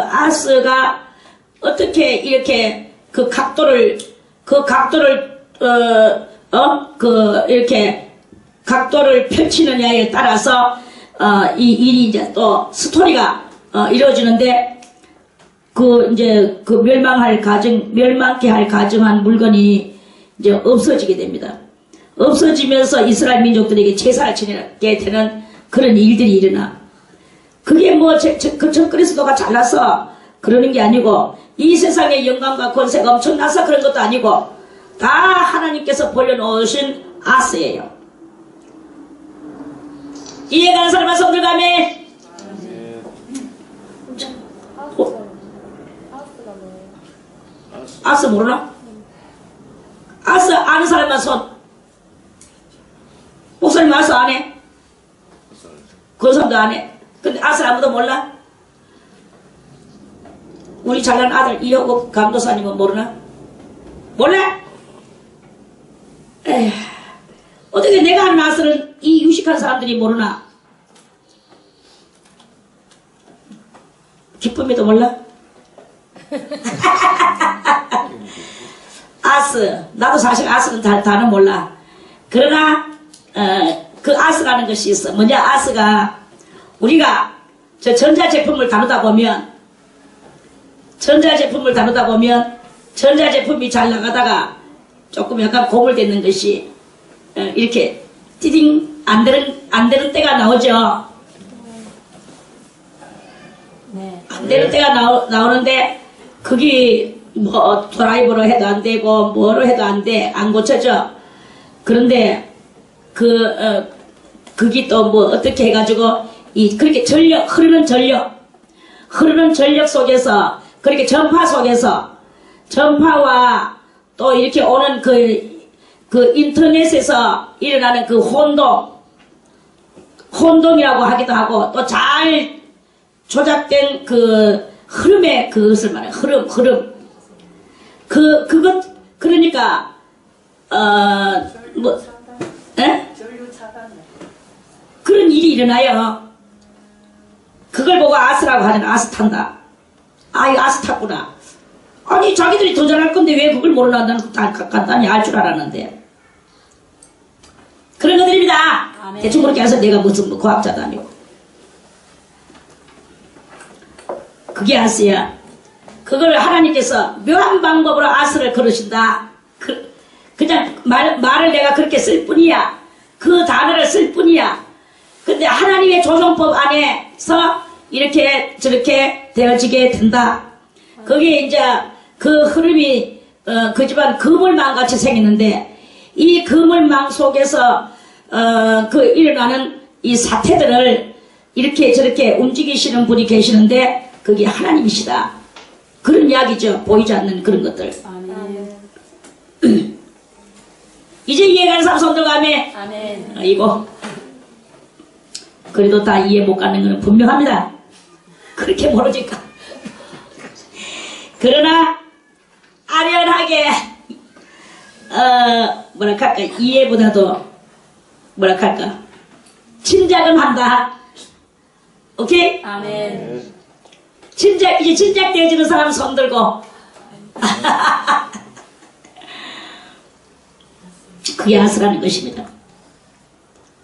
아스가 어떻게 이렇게 그 각도를 이렇게 각도를 펼치느냐에 따라서 이 일이 이제 또 스토리가 이루어지는데 이제 멸망케 할 가정한 물건이 이제 없어지게 됩니다. 없어지면서 이스라엘 민족들에게 제사를 지내게 되는 그런 일들이 일어나. 그게 뭐 적그리스도가 잘나서 그러는 게 아니고 이 세상의 영광과 권세가 엄청나서 그런 것도 아니고 다 하나님께서 벌려놓으신 아스예요. 이해가는 사람은 손들 가면 아스 모르나? 아스 아는 사람만 손. 목사님 아스 안 해? 그 사람도 안 해. 근데 아스 아무도 몰라? 우리 잘난 아들 이호국 감도사님은 모르나? 몰라? 에휴, 어떻게 내가 아는 아스를 이 유식한 사람들이 모르나? 기쁨이도 몰라? 아스, 나도 사실 아스는 다는 몰라. 그러나 그 아스라는 것이 있어. 뭐냐? 아스가 우리가 저 전자제품을 다루다 보면 전자제품이 잘 나가다가 조금 약간 고물되는 것이 이렇게 띠딩 안 되는 때가 나오죠. 네. 안 되는 때가 나오는데 그게 뭐 드라이버로 해도 안 되고 뭐로 해도 안 돼. 안 고쳐져. 그런데 그게 또 뭐 어떻게 해가지고 그렇게 흐르는 전력 속에서 그렇게 전파 속에서 전파와 또 이렇게 오는 그 인터넷에서 일어나는 그 혼동이라고 하기도 하고 또 잘 조작된 그 흐름의 그것을 말해. 흐름. 그러니까 그런 일이 일어나요. 그걸 보고 아스라고 하는 아스 탄다. 아, 이거 아스 탔구나. 아니, 자기들이 더 잘할 건데 왜 그걸 모르나? 나는 간단히 알 줄 알았는데. 그런 것들입니다. 아멘. 대충 그렇게 해서 내가 무슨 과학자도 아니고. 그게 아스야. 그걸 하나님께서 묘한 방법으로 아스를 걸으신다. 그냥 말을 내가 그렇게 쓸 뿐이야. 그 단어를 쓸 뿐이야. 근데 하나님의 조정법 안에서 이렇게 저렇게 되어지게 된다. 그게 이제 그 흐름이 그 집안 그물망 같이 생겼는데 이 그물망 속에서 그 일어나는 이 사태들을 이렇게 저렇게 움직이시는 분이 계시는데 그게 하나님이시다. 그런 이야기죠. 보이지 않는 그런 것들. 아멘. 이제 이해가는 사람 손 들어가면 아멘. 이거 그래도 다 이해 못 가는 것은 분명합니다. 그렇게 모르니까. 그러나 아련하게 뭐랄까 이해보다도 뭐랄까 짐작은 한다. 오케이? 아멘. 이제 짐작되어지는 사람 손 들고. 그게 아스라는 것입니다.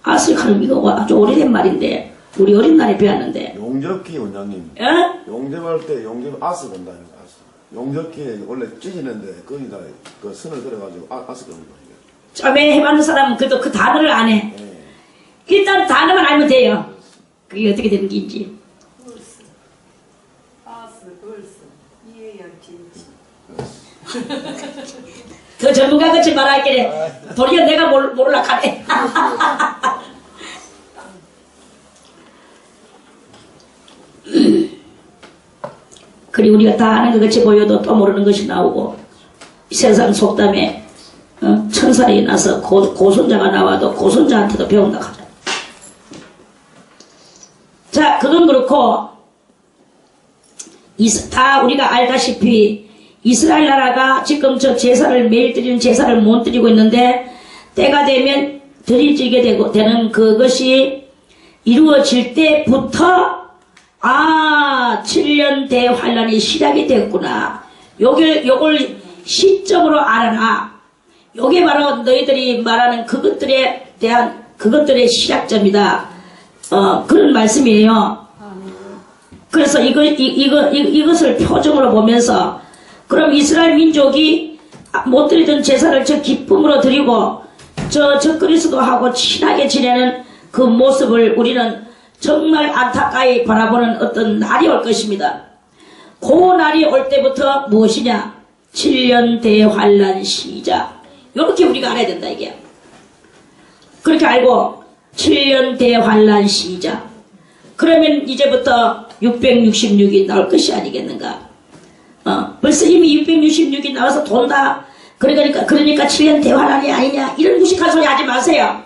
아스라는 이거 아주 오래된 말인데 우리 어린 날에 배웠는데. 용접기 원장님. 용접할 때 용접 아스 건다니까. 아스. 용접기에 원래 찢이는데 거기다 그 선을 들어가지고 아스 겁니다. 처음에 해봤는 사람은 그래도 그 단어를 안 해. 네. 일단 단어만 알면 돼요. 그게 어떻게 되는 게인지. 그 전문가 같이 말하기래 도리어 내가 모르라 하네. 그리 우리가 다 아는 것 같이 보여도 또 모르는 것이 나오고 세상 속담에 천살이 나서 고손자가 나와도 고손자한테도 배운다 하자. 자, 그건 그렇고 다 우리가 알다시피 이스라엘 나라가 지금 저 제사를 매일 드리는 제사를 못 드리고 있는데 때가 되면 드리게 되는 그것이 이루어질 때부터 7년 대환란이 시작이 됐구나. 요걸 시점으로 알아라. 요게 바로 너희들이 말하는 그것들에 대한 그것들의 시작점이다. 그런 말씀이에요. 그래서 이것을 표정으로 보면서 그럼 이스라엘 민족이 못 드리던 제사를 저 기쁨으로 드리고 저 적그리스도 하고 친하게 지내는 그 모습을 우리는 정말 안타까이 바라보는 어떤 날이 올 것입니다. 그 날이 올 때부터 무엇이냐? 7년 대환란 시작. 이렇게 우리가 알아야 된다 이게. 그렇게 알고 7년 대환란 시작. 그러면 이제부터 666이 나올 것이 아니겠는가? 벌써 이미 666이 나와서 돈다. 그러니까 7년 대환란이 아니냐? 이런 무식한 소리 하지 마세요.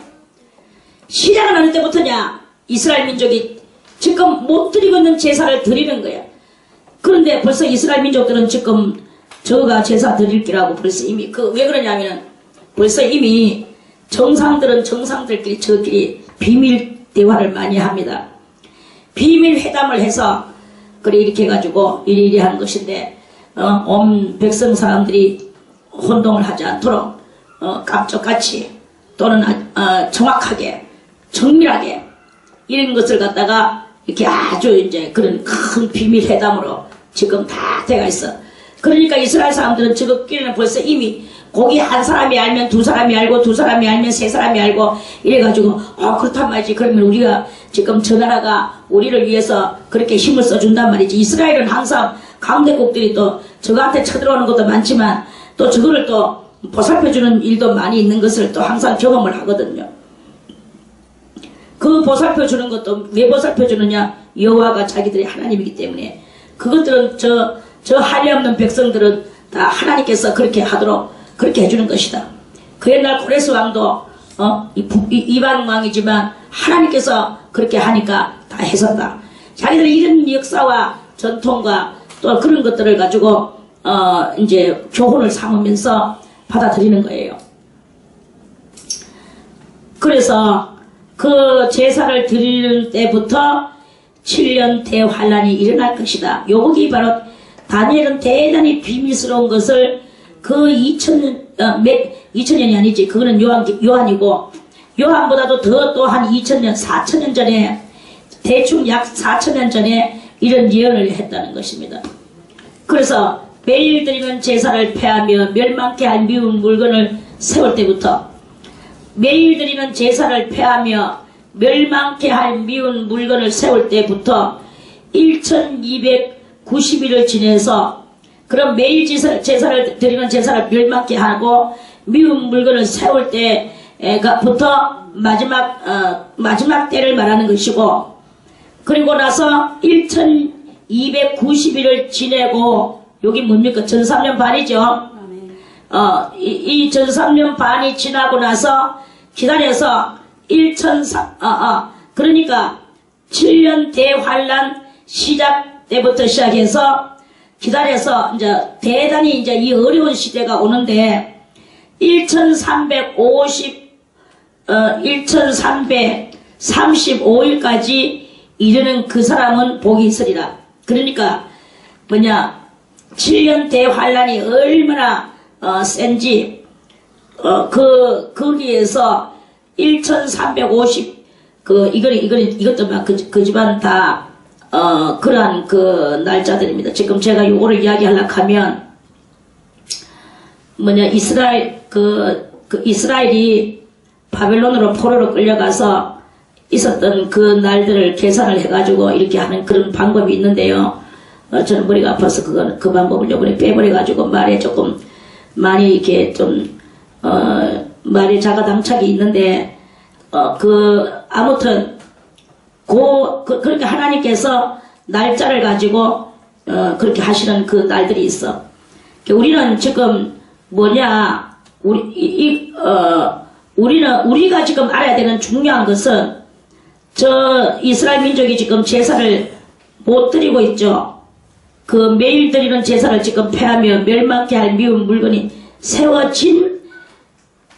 시작은 어느 때부터냐? 이스라엘 민족이 지금 못 드리고 있는 제사를 드리는 거야. 그런데 벌써 이스라엘 민족들은 지금 저가 제사 드릴 기라고 벌써 이미 왜 그러냐면은 벌써 이미 정상들끼리 저끼리 비밀 대화를 많이 합니다. 비밀 회담을 해서 그래 이렇게 해가지고 이리 한 것인데 온 백성 사람들이 혼동을 하지 않도록 깜짝같이 또는 정확하게 정밀하게 이런 것을 갖다가 이렇게 아주 이제 그런 큰 비밀 회담으로 지금 다 돼가 있어. 그러니까 이스라엘 사람들은 저것끼리는 벌써 이미 거기 한 사람이 알면 두 사람이 알고 두 사람이 알면 세 사람이 알고 이래가지고 그렇단 말이지. 그러면 우리가 지금 저 나라가 우리를 위해서 그렇게 힘을 써준단 말이지. 이스라엘은 항상 강대국들이 또 저거한테 쳐들어오는 것도 많지만 또 저거를 또 보살펴주는 일도 많이 있는 것을 또 항상 경험을 하거든요. 그 보살펴주는 것도 왜 보살펴주느냐? 여호와가 자기들의 하나님이기 때문에 그것들은 저 한리 없는 백성들은 다 하나님께서 그렇게 하도록 그렇게 해주는 것이다. 그 옛날 고레스 왕도 이방 왕이지만 하나님께서 그렇게 하니까 다 했었다. 자기들이 이런 역사와 전통과 또 그런 것들을 가지고 이제 교훈을 삼으면서 받아들이는 거예요. 그래서 그 제사를 드리는 때부터 7년 대환란이 일어날 것이다. 요것이 바로 다니엘은 대단히 비밀스러운 것을 그 2000년이 아니지. 그거는 요한이고 요한보다도 더 또 한 2000년, 4000년 전에 대충 약 4000년 전에 이런 예언을 했다는 것입니다. 그래서 매일 드리는 제사를 폐하며 멸망케 할 미운 물건을 세울 때부터 매일 드리는 제사를 폐하며 멸망케 할 미운 물건을 세울 때부터 1290일을 지내서 그럼 매일 제사를 드리는 제사를 멸망케 하고 미운 물건을 세울 때부터 마지막 때를 말하는 것이고, 그리고 나서 1290일을 지내고, 여기 뭡니까? 전 3년 반이죠. 아멘. 이 전 3년 반이 지나고 나서 기다려서 그러니까 7년 대환란 시작 때부터 시작해서 기다려서 이제 대단히 이제 이 어려운 시대가 오는데 1335일까지 이르는 그 사람은 복이 있으리라. 그러니까 뭐냐, 7년 대환란이 얼마나 센지 거기에서 1350 이것도 막 그 집안 다 그러한 그 날짜들입니다. 지금 제가 요거를 이야기하려고 하면 뭐냐, 이스라엘이 바벨론으로 포로로 끌려가서 있었던 그 날들을 계산을 해가지고 이렇게 하는 그런 방법이 있는데요. 저는 머리가 아파서 그 방법을 요번에 빼버려가지고 말에 조금 많이 이렇게 좀 말에 자가당착이 있는데 아무튼 그렇게 하나님께서 날짜를 가지고 그렇게 하시는 그 날들이 있어. 우리는 지금 뭐냐, 우리가 지금 알아야 되는 중요한 것은 저 이스라엘 민족이 지금 제사를 못 드리고 있죠. 그 매일 드리는 제사를 지금 폐하며 멸망케 할 미운 물건이 세워진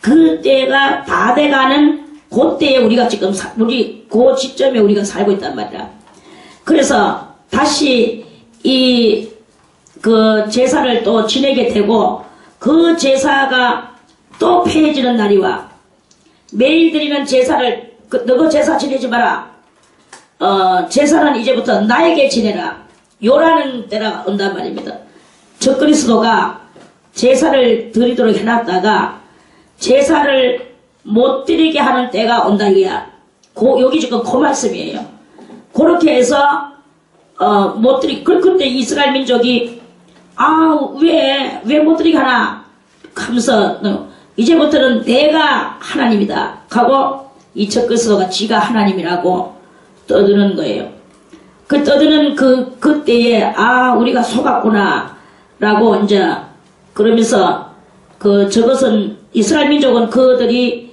그 때가 다 돼가는 그때에 우리가 지금 그 시점에 우리가 살고 있단 말이야. 그래서 다시 그 제사를 또 지내게 되고 그 제사가 또 폐해지는 날이 와. 매일 드리는 제사를 너그 제사 지내지 마라. 제사는 이제부터 나에게 지내라. 요라는 때가 온단 말입니다. 저 그리스도가 제사를 드리도록 해놨다가 제사를 못 드리게 하는 때가 온다 이야. 여기 지금 그 말씀이에요. 그렇게 해서 못 드리. 그때 이스라엘 민족이 왜 못 드리게 하나 하면서 이제부터는 내가 하나님이다 하고 이 첫 그리스도가 지가 하나님이라고 떠드는 거예요. 그 떠드는 그때에 우리가 속았구나 라고 이제 그러면서 저것은 이스라엘 민족은 그들이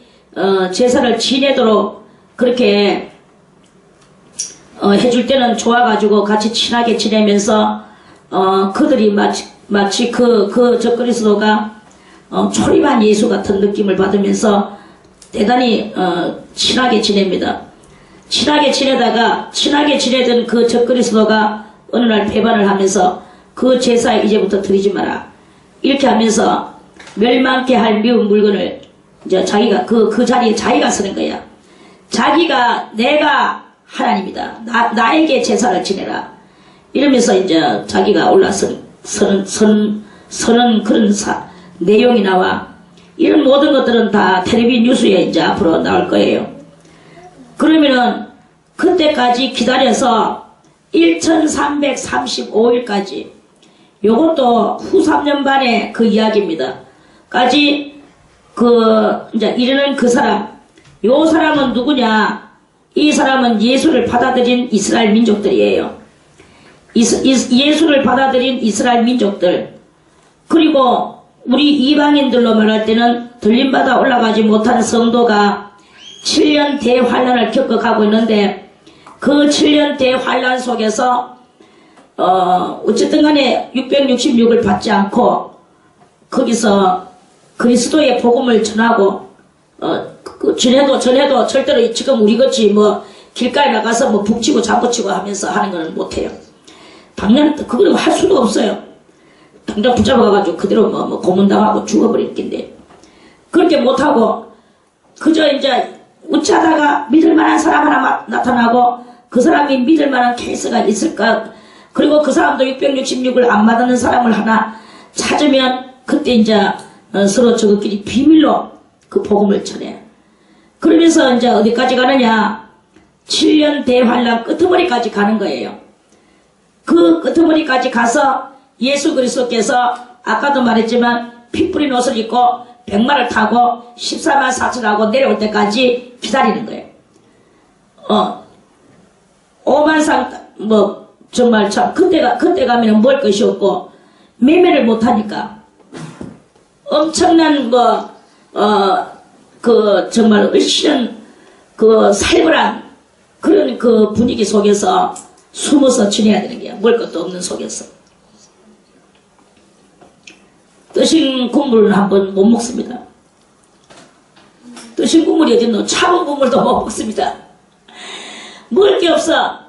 제사를 지내도록 그렇게 해줄 때는 좋아가지고 같이 친하게 지내면서 그들이 마치 저 그리스도가 초림한 예수 같은 느낌을 받으면서 대단히 친하게 지냅니다. 친하게 지내던 그 저 그리스도가 어느 날 배반을 하면서 그 제사에 이제부터 드리지 마라 이렇게 하면서 멸망케 할 미운 물건을 이제 자기가 그 자리에 자기가 쓰는 거야. 자기가 내가 하나님이다. 나에게 제사를 지내라. 이러면서 이제 자기가 올라서는 그런 내용이 나와. 이런 모든 것들은 다 텔레비전 뉴스에 이제 앞으로 나올 거예요. 그러면은 그때까지 기다려서 1335일까지 요것도 후 3년 반의 그 이야기입니다. 까지 이제 이르는 그 사람, 요 사람은 누구냐? 이 사람은 예수를 받아들인 이스라엘 민족들이에요. 예수를 받아들인 이스라엘 민족들. 그리고 우리 이방인들로 말할 때는 들림받아 올라가지 못한 성도가 7년 대환란을 겪어가고 있는데 그 7년 대환란 속에서 어쨌든 간에 666을 받지 않고 거기서 그리스도의 복음을 전하고 전해도 절대로 지금 우리같이 뭐 길가에 나가서 뭐 북치고 장구치고 하면서 하는 거는 못해요. 당연 그걸 할 수도 없어요. 당장 붙잡아가지고 그대로 뭐 고문당하고 죽어버릴 텐데 그렇게 못하고 그저 이제 어쩌다가 믿을만한 사람 하나 나타나고 그 사람이 믿을만한 케이스가 있을까. 그리고 그 사람도 666을 안 받는 사람을 하나 찾으면 그때 이제 서로 저것끼리 비밀로 그 복음을 전해. 그러면서 이제 어디까지 가느냐? 7년 대환란 끄트머리까지 가는 거예요. 그 끄트머리까지 가서 예수 그리스도께서 아까도 말했지만 피 뿌린 옷을 입고 백마를 타고 14만 4천하고 내려올 때까지 기다리는 거예요. 5만 상, 정말 참, 그때 가면 먹을 것이 없고, 매매를 못하니까, 엄청난, 정말 얼씨는, 살벌한, 그런 그 분위기 속에서 숨어서 지내야 되는 거야. 먹을 것도 없는 속에서. 뜨신 국물은 한번 못 먹습니다. 뜨신 국물이 어딨노? 차가운 국물도 못 먹습니다. 먹을 게 없어.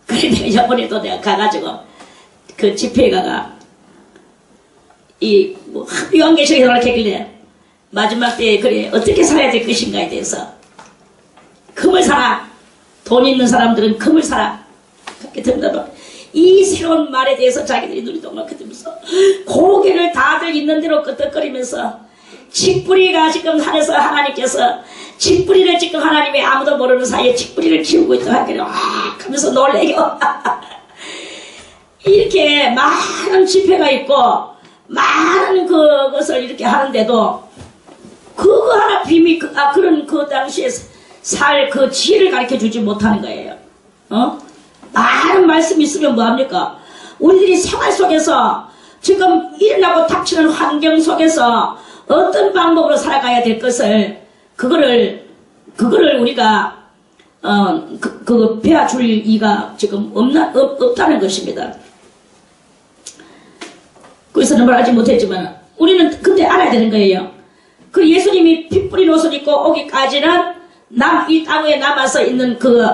그래, 내가 이번에도 내가 가가지고, 그 집회에 가가, 요한계시록에서 이렇게 했길래, 마지막 때에 그래, 어떻게 살아야 될 것인가에 대해서, 금을 사라. 돈 있는 사람들은 금을 사라. 그렇게 된다고. 이 새로운 말에 대해서 자기들이 눈이 동그랗게 뜨면서, 고개를 다들 있는 대로 끄덕거리면서, 직뿌리가 지금 하늘에서 하나님께서 직뿌리를 지금 하나님이 아무도 모르는 사이에 직뿌리를 키우고 있다 하길래 하면서 놀래요. 이렇게 많은 집회가 있고 많은 그것을 이렇게 하는데도 그거 하나 비밀 그런 그 당시에 살 그 지혜를 가르쳐 주지 못하는 거예요. 많은 말씀이 있으면 뭐합니까? 우리들이 생활 속에서 지금 일어나고 닥치는 환경 속에서 어떤 방법으로 살아가야 될 것을 그거를 우리가 배워줄 이가 지금 없다는 것입니다. 그래서 말하지 못했지만 우리는 근데 알아야 되는 거예요. 그 예수님이 피 뿌린 옷을 입고 오기까지는 이 땅에 남아서 있는 그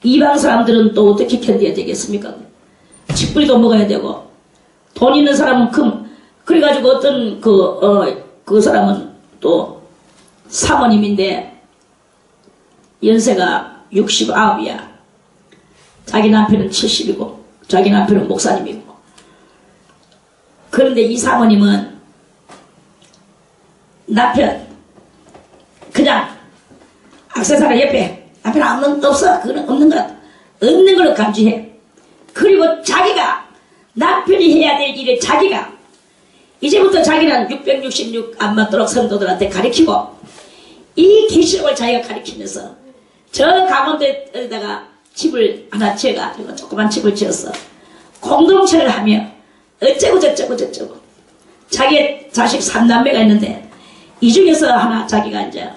이방 사람들은 또 어떻게 견뎌야 되겠습니까? 직뿌리도 먹어야 되고 돈 있는 사람은 금. 그래가지고 어떤 그 사람은 또 사모님인데 연세가 69이야. 자기 남편은 70이고 자기 남편은 목사님이고. 그런데 이 사모님은 남편 그냥 액세서리 옆에 남편 없어. 그건 없는 걸로 감지해. 그리고 자기가 남편이 해야 될 일을 자기가 이제부터 자기는 666 안 맞도록 성도들한테 가르치고 이 계시록을 자기가 가르치면서 저 강원도에다가 집을 하나 지어가지고 조그만 집을 지었어. 공동체를 하며 어쩌고 저쩌고 자기의 자식 3남매가 있는데 이 중에서 하나 자기가 이제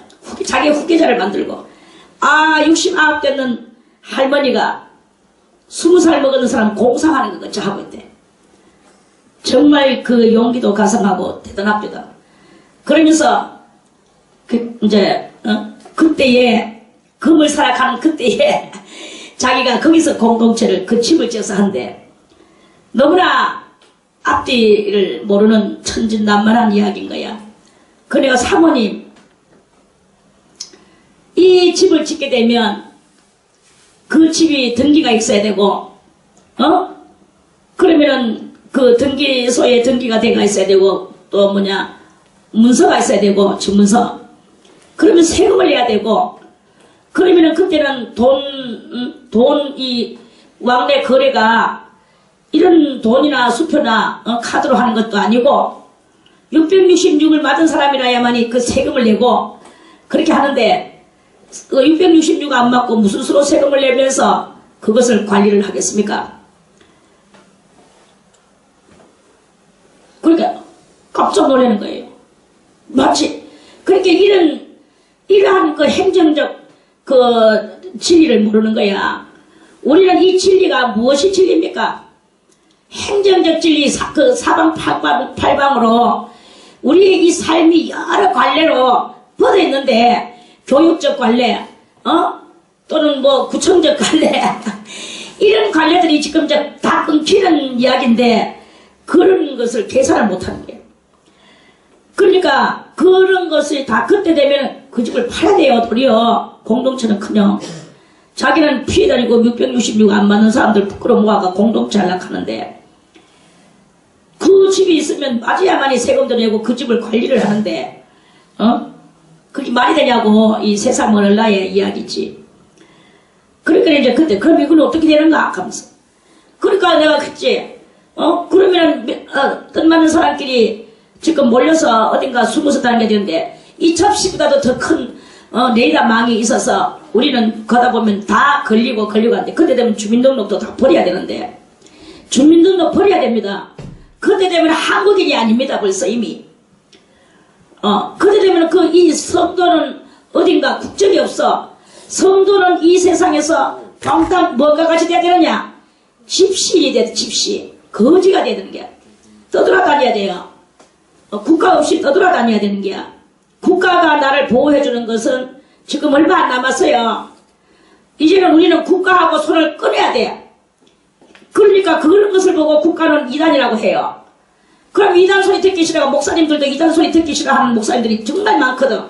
자기 후계자를 만들고 69 되는 할머니가 20살 먹은 사람 공상하는 것 같이 하고 있대. 정말 그 용기도 가상하고 대단합니다. 그러면서 그때에 금을 살아가는 그때에 자기가 거기서 공동체를 그 집을 지어서 한대. 너무나 앞뒤를 모르는 천진난만한 이야기인 거야. 그래가 사모님 이 집을 짓게 되면 그 집이 등기가 있어야 되고 그러면은 그 등기소에 등기가 돼가 있어야 되고 또 문서가 있어야 되고 집문서. 그러면 세금을 내야 되고 그러면은 그때는 이 왕래 거래가 이런 돈이나 수표나 카드로 하는 것도 아니고 666을 맞은 사람이라야만이 그 세금을 내고 그렇게 하는데 666 안 맞고 무슨 수로 세금을 내면서 그것을 관리를 하겠습니까? 그러니까 깜짝 놀라는 거예요. 마치 그렇게 이러한 그 행정적 그 진리를 모르는 거야. 우리는 이 진리가 무엇이 진리입니까? 행정적 진리 그 사방팔방으로 우리의 이 삶이 여러 관례로 뻗어 있는데 교육적 관례, 또는 구청적 관례 이런 관례들이 지금 다 끊기는 이야기인데 그런 것을 계산을 못하는 거예요. 그러니까 그런 것이 다 그때 되면 그 집을 팔아야 돼요. 도리어 공동체는 커녕 자기는 피해 다니고 666 안 맞는 사람들 부끄러 모아가 공동체 하려고 하는데 그 그 집이 있으면 맞아야만이 세금도 내고 그 집을 관리를 하는데, 그게 말이 되냐고, 이 세상 어느 나의 이야기지. 그러니까 이제 그때, 그럼 이건 어떻게 되는가? 하면서. 그러니까 내가 그랬지, 그러면은, 뜻 맞는 사람끼리 지금 몰려서 어딘가 숨어서 다니게 되는데, 이 접시보다도 더 큰, 내일아 망이 있어서 우리는 거다 보면 다 걸리고 하는데, 그때 되면 주민등록도 다 버려야 되는데, 주민등록 버려야 됩니다. 그때 되면 한국인이 아닙니다, 벌써 이미. 그때 되면 이 성도는 어딘가 국적이 없어. 성도는 이 세상에서 평탄 뭐가 같이 돼야 되느냐? 집시인이 돼야 돼, 집시. 거지가 돼야 되는 게. 떠돌아다녀야 돼요. 국가 없이 떠돌아다녀야 되는 게. 국가가 나를 보호해주는 것은 지금 얼마 안 남았어요. 이제는 우리는 국가하고 손을 끊어야 돼. 그러니까 그런 것을 보고 국가는 이단이라고 해요. 그럼 이단 소리 듣기 싫어하고 목사님들도 이단 소리 듣기 싫어하는 목사님들이 정말 많거든.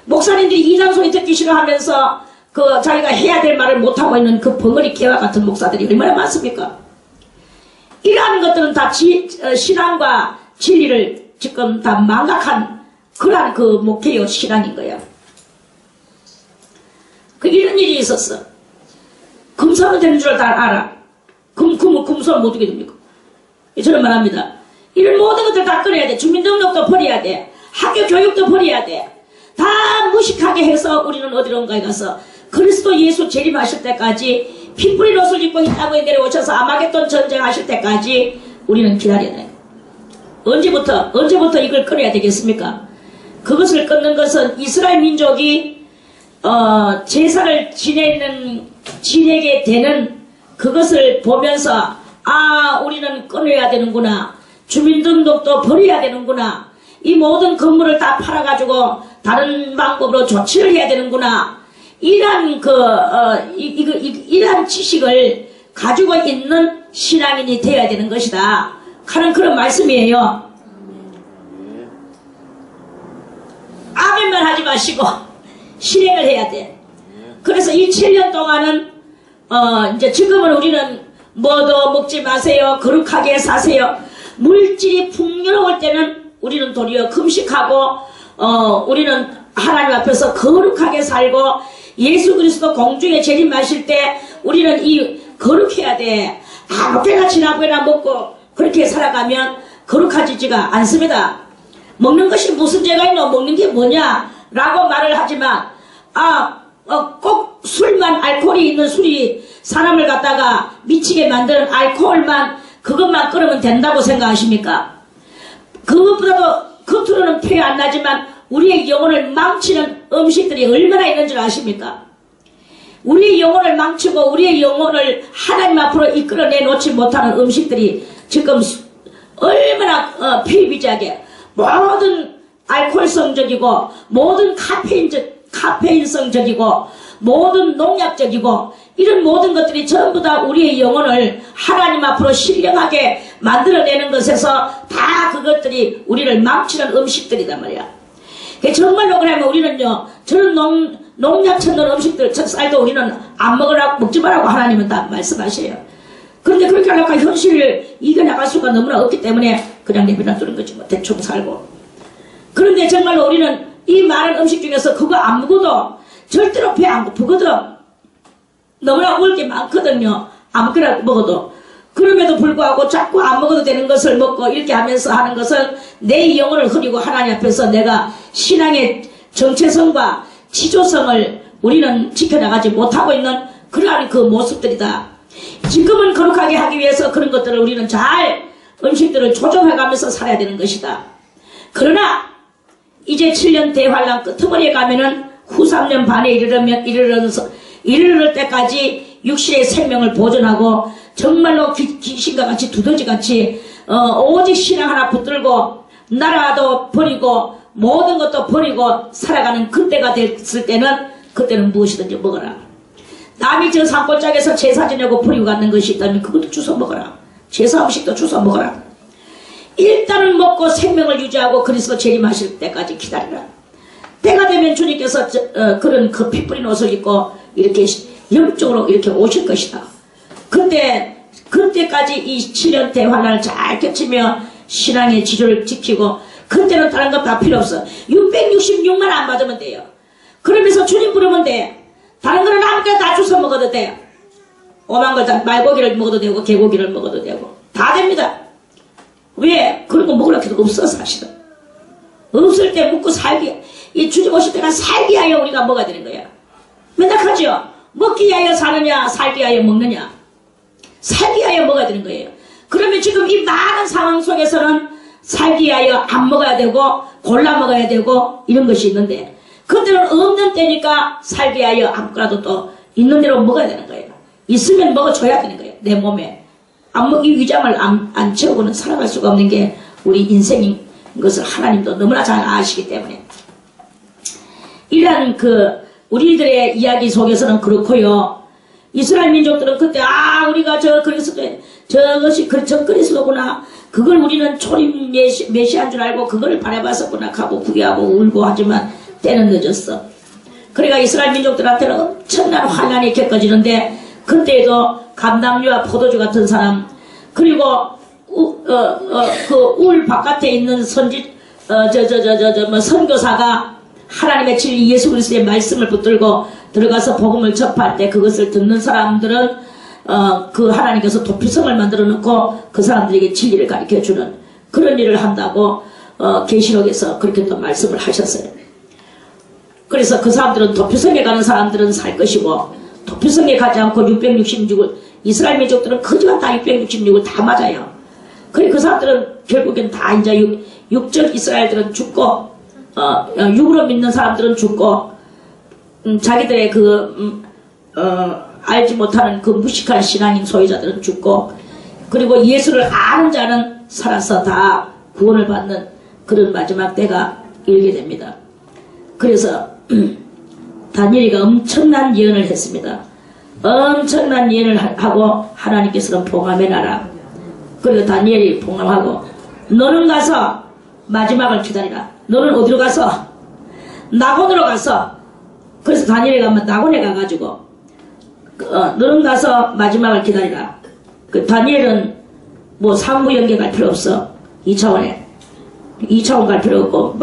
목사님들이 이단 소리 듣기 싫어하면서 자기가 해야 될 말을 못하고 있는 그 벙어리 개와 같은 목사들이 얼마나 많습니까? 이러한 것들은 다 신앙과 진리를 지금 다 망각한 그러한 그 목회요 신앙인 거야. 이런 일이 있었어. 금손은 되는 줄 다 알아. 금손은 못 하게 됩니까? 저는 말합니다. 이런 모든 것들 다 끊어야 돼. 주민등록도 버려야 돼. 학교 교육도 버려야 돼. 다 무식하게 해서 우리는 어디론가에 가서 그리스도 예수 재림하실 때까지 핏뿌린 옷을 입고 이 땅에 내려오셔서 아마겟돈 전쟁하실 때까지 우리는 기다려야 돼. 언제부터 이걸 끊어야 되겠습니까? 그것을 끊는 것은 이스라엘 민족이 제사를 지내게 되는 그것을 보면서 우리는 끊어야 되는구나. 주민등록도 버려야 되는구나. 이 모든 건물을 다 팔아가지고 다른 방법으로 조치를 해야 되는구나. 이러한 이러한 지식을 가지고 있는 신앙인이 되어야 되는 것이다. 하는 그런 말씀이에요. 아멘만 하지 마시고 실행을 해야 돼. 그래서 이 7년 동안은 이제 지금은 우리는 뭐도 먹지 마세요. 거룩하게 사세요. 물질이 풍요로울 때는 우리는 도리어 금식하고 우리는 하나님 앞에서 거룩하게 살고 예수 그리스도 공중에 재림하실 때 우리는 거룩해야 돼. 아무데나 지나보나 먹고 그렇게 살아가면 거룩하지가 않습니다. 먹는 것이 무슨 죄가 있노? 먹는 게 뭐냐? 라고 말을 하지만 꼭 술만 알코올이 있는 술이 사람을 갖다가 미치게 만드는 알코올만 그것만 끊으면 된다고 생각하십니까? 그것보다도 겉으로는 표현 안 나지만 우리의 영혼을 망치는 음식들이 얼마나 있는 줄 아십니까? 우리의 영혼을 망치고 우리의 영혼을 하나님 앞으로 이끌어내 놓지 못하는 음식들이 지금 얼마나 피비자게 모든 알코올성적이고 모든 카페인성적이고 모든 농약적이고 이런 모든 것들이 전부 다 우리의 영혼을 하나님 앞으로 신령하게 만들어내는 것에서 다 그것들이 우리를 망치는 음식들이단 말이야. 정말로 그러면 우리는요, 저런 농약 쳤는 음식들, 쌀도 우리는 안 먹지 말라고 하나님은 다 말씀하셔요. 그런데 그렇게 하려고 현실을 이겨나갈 수가 너무나 없기 때문에 그냥 내버려두는 거지, 뭐, 대충 살고. 그런데 정말로 우리는 이 많은 음식 중에서 그거 안 먹어도 절대로 배 안 고프거든. 너무나 먹을 게 많거든요. 아무거나 먹어도. 그럼에도 불구하고 자꾸 안 먹어도 되는 것을 먹고 이렇게 하면서 하는 것은 내 영혼을 흐리고 하나님 앞에서 내가 신앙의 정체성과 지조성을 우리는 지켜나가지 못하고 있는 그러한 그 모습들이다. 지금은 거룩하게 하기 위해서 그런 것들을 우리는 잘 음식들을 조정해가면서 살아야 되는 것이다. 그러나 이제 7년 대환란 끄트머리에 가면은 후 3년 반에 이르를 때까지 육신의 생명을 보존하고 정말로 귀신과 같이 두더지같이 오직 신앙 하나 붙들고 나라도 버리고 모든 것도 버리고 살아가는 그때가 됐을 때는 그때는 무엇이든지 먹어라. 남이 저 산골짜기에서 제사 지내고 버리고 가는 것이 있다면 그것도 주워 먹어라. 제사 음식도 주워 먹어라. 일단은 먹고 생명을 유지하고 그리스도 재림하실 때까지 기다리라. 때가 되면 주님께서 그런 그 피 뿌린 옷을 입고 이렇게 영적으로 이렇게 오실 것이다. 그때까지 이 7년 대환란을 잘 겹치며 신앙의 지조를 지키고 그때는 다른 거 다 필요 없어. 666만 안 받으면 돼요. 그러면서 주님 부르면 돼. 다른 거는 아무거나 다 주워 먹어도 돼요. 오만 걸 다 말고기를 먹어도 되고 개고기를 먹어도 되고 다 됩니다. 왜? 그런 거 먹으려고 해도 없어 사실은. 없을 때 먹고 살기, 이 주님 오실 때가 살기 위하여 우리가 먹어야 되는 거야. 맨날 하죠. 먹기 위하여 사느냐 살기 위하여 먹느냐. 살기 위하여 먹어야 되는 거예요. 그러면 지금 이 많은 상황 속에서는 살기 위하여 안 먹어야 되고 골라 먹어야 되고 이런 것이 있는데 그들은 없는 때니까 살기 위하여 아무거나도 또 있는 대로 먹어야 되는 거예요. 있으면 먹어줘야 되는 거예요. 내 몸에. 이 위장을 안 채우고는 살아갈 수가 없는 게 우리 인생인 것을 하나님도 너무나 잘 아시기 때문에 이러한 우리들의 이야기 속에서는 그렇고요. 이스라엘 민족들은 그때 우리가 저것이 그리스도구나. 그걸 우리는 초림 메시아인 줄 알고 그걸 바라봤었구나 하고 구개하고 울고 하지만 때는 늦었어. 그러니까 이스라엘 민족들한테는 엄청난 환난이 겪어지는데 그때에도 감당류와 포도주 같은 사람 그리고 울 바깥에 있는 선교사가 하나님의 진리 예수 그리스도의 말씀을 붙들고 들어가서 복음을 접할 때 그것을 듣는 사람들은 그 하나님께서 도피성을 만들어 놓고 그 사람들에게 진리를 가르쳐주는 그런 일을 한다고 계시록에서 그렇게 또 말씀을 하셨어요. 그래서 그 사람들은 도피성에 가는 사람들은 살 것이고 도피성에 가지 않고 666을 이스라엘 민족들은 그저 다 666을 다 맞아요. 그래 그 사람들은 결국엔 다 이제 육적 이스라엘들은 죽고 육으로 믿는 사람들은 죽고 자기들의 알지 못하는 그 무식한 신앙인 소유자들은 죽고 그리고 예수를 아는 자는 살아서 다 구원을 받는 그런 마지막 때가 일게 됩니다. 그래서 다니엘이가 엄청난 예언을 했습니다. 엄청난 예언을 하고 하나님께서는 봉함해놔라. 그리고 다니엘이 봉함하고 너는 가서 마지막을 기다리라. 너는 어디로 가서? 낙원으로 가서. 그래서 다니엘이 가면 낙원에 가가지고 너는 가서 마지막을 기다리라. 다니엘은 뭐 상부연계 갈 필요 없어. 2차원 갈 필요 없고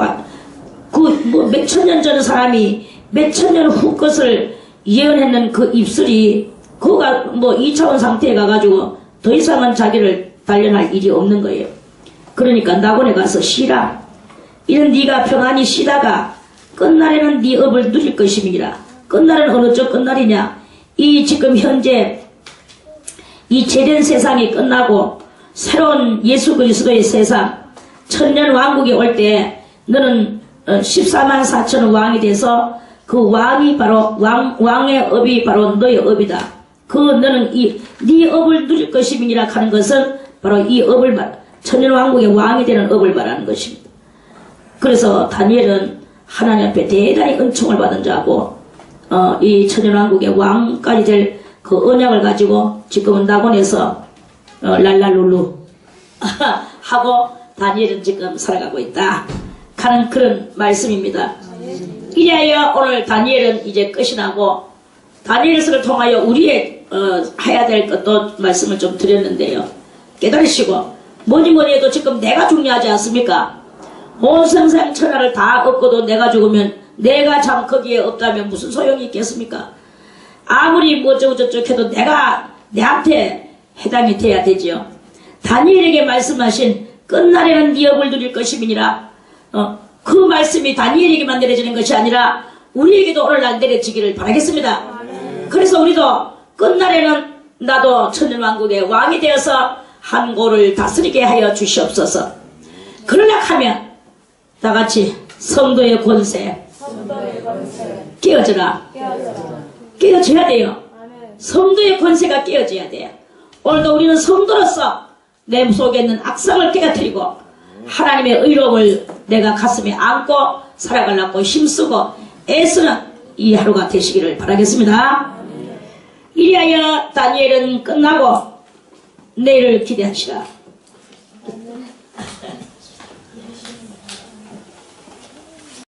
몇천 년 전 사람이 몇천 년 후 것을 예언했는 그 입술이 그가 뭐 2차원 상태에 가가지고 더 이상은 자기를 단련할 일이 없는 거예요. 그러니까 낙원에 가서 쉬라. 이는 네가 평안히 쉬다가 끝날에는 네 업을 누릴 것임이니라. 끝날은 어느 쪽 끝날이냐? 이 지금 현재 이 죄된 세상이 끝나고 새로운 예수 그리스도의 세상 천년 왕국이 올 때 너는 14만 4천 왕이 돼서 그 왕이 바로 왕의 업이 바로 너의 업이다. 너는 네 업을 누릴 것임이니라 하는 것은 바로 이 업을 천년 왕국의 왕이 되는 업을 말하는 것입니다. 그래서 다니엘은 하나님 앞에 대단히 은총을 받은 자고 이 천년 왕국의 왕까지 될 그 언약을 가지고 지금은 낙원에서 랄랄룰루 하고 다니엘은 지금 살아가고 있다 하는 그런 말씀입니다. 이래야 오늘 다니엘은 이제 끝이 나고 다니엘서를 통하여 우리의 해야 될 것도 말씀을 좀 드렸는데요. 깨달으시고 뭐니 해도 지금 내가 중요하지 않습니까? 온 세상 천하를 다 얻고도 내가 죽으면 내가 참 거기에 없다면 무슨 소용이 있겠습니까? 아무리 뭐 저쩌고 해도 내가 내한테 해당이 돼야 되지요. 다니엘에게 말씀하신 끝날에는 네 업을 누릴 것임이니라. 그 말씀이 다니엘에게만 내려지는 것이 아니라 우리에게도 오늘날 내려지기를 바라겠습니다. 그래서 우리도 끝날에는 나도 천년왕국의 왕이 되어서 한국을 다스리게 하여 주시옵소서. 그러려 하면 다같이 성도의 권세 깨어져라. 깨어져야 돼요. 성도의 권세가 깨어져야 돼요. 오늘도 우리는 성도로서 내 속에 있는 악성을 깨어뜨리고 하나님의 의로움을 내가 가슴에 안고 살아가려고 힘쓰고 애쓰는 이 하루가 되시기를 바라겠습니다. 이리하여 다니엘은 끝나고 내일을 기대하시라.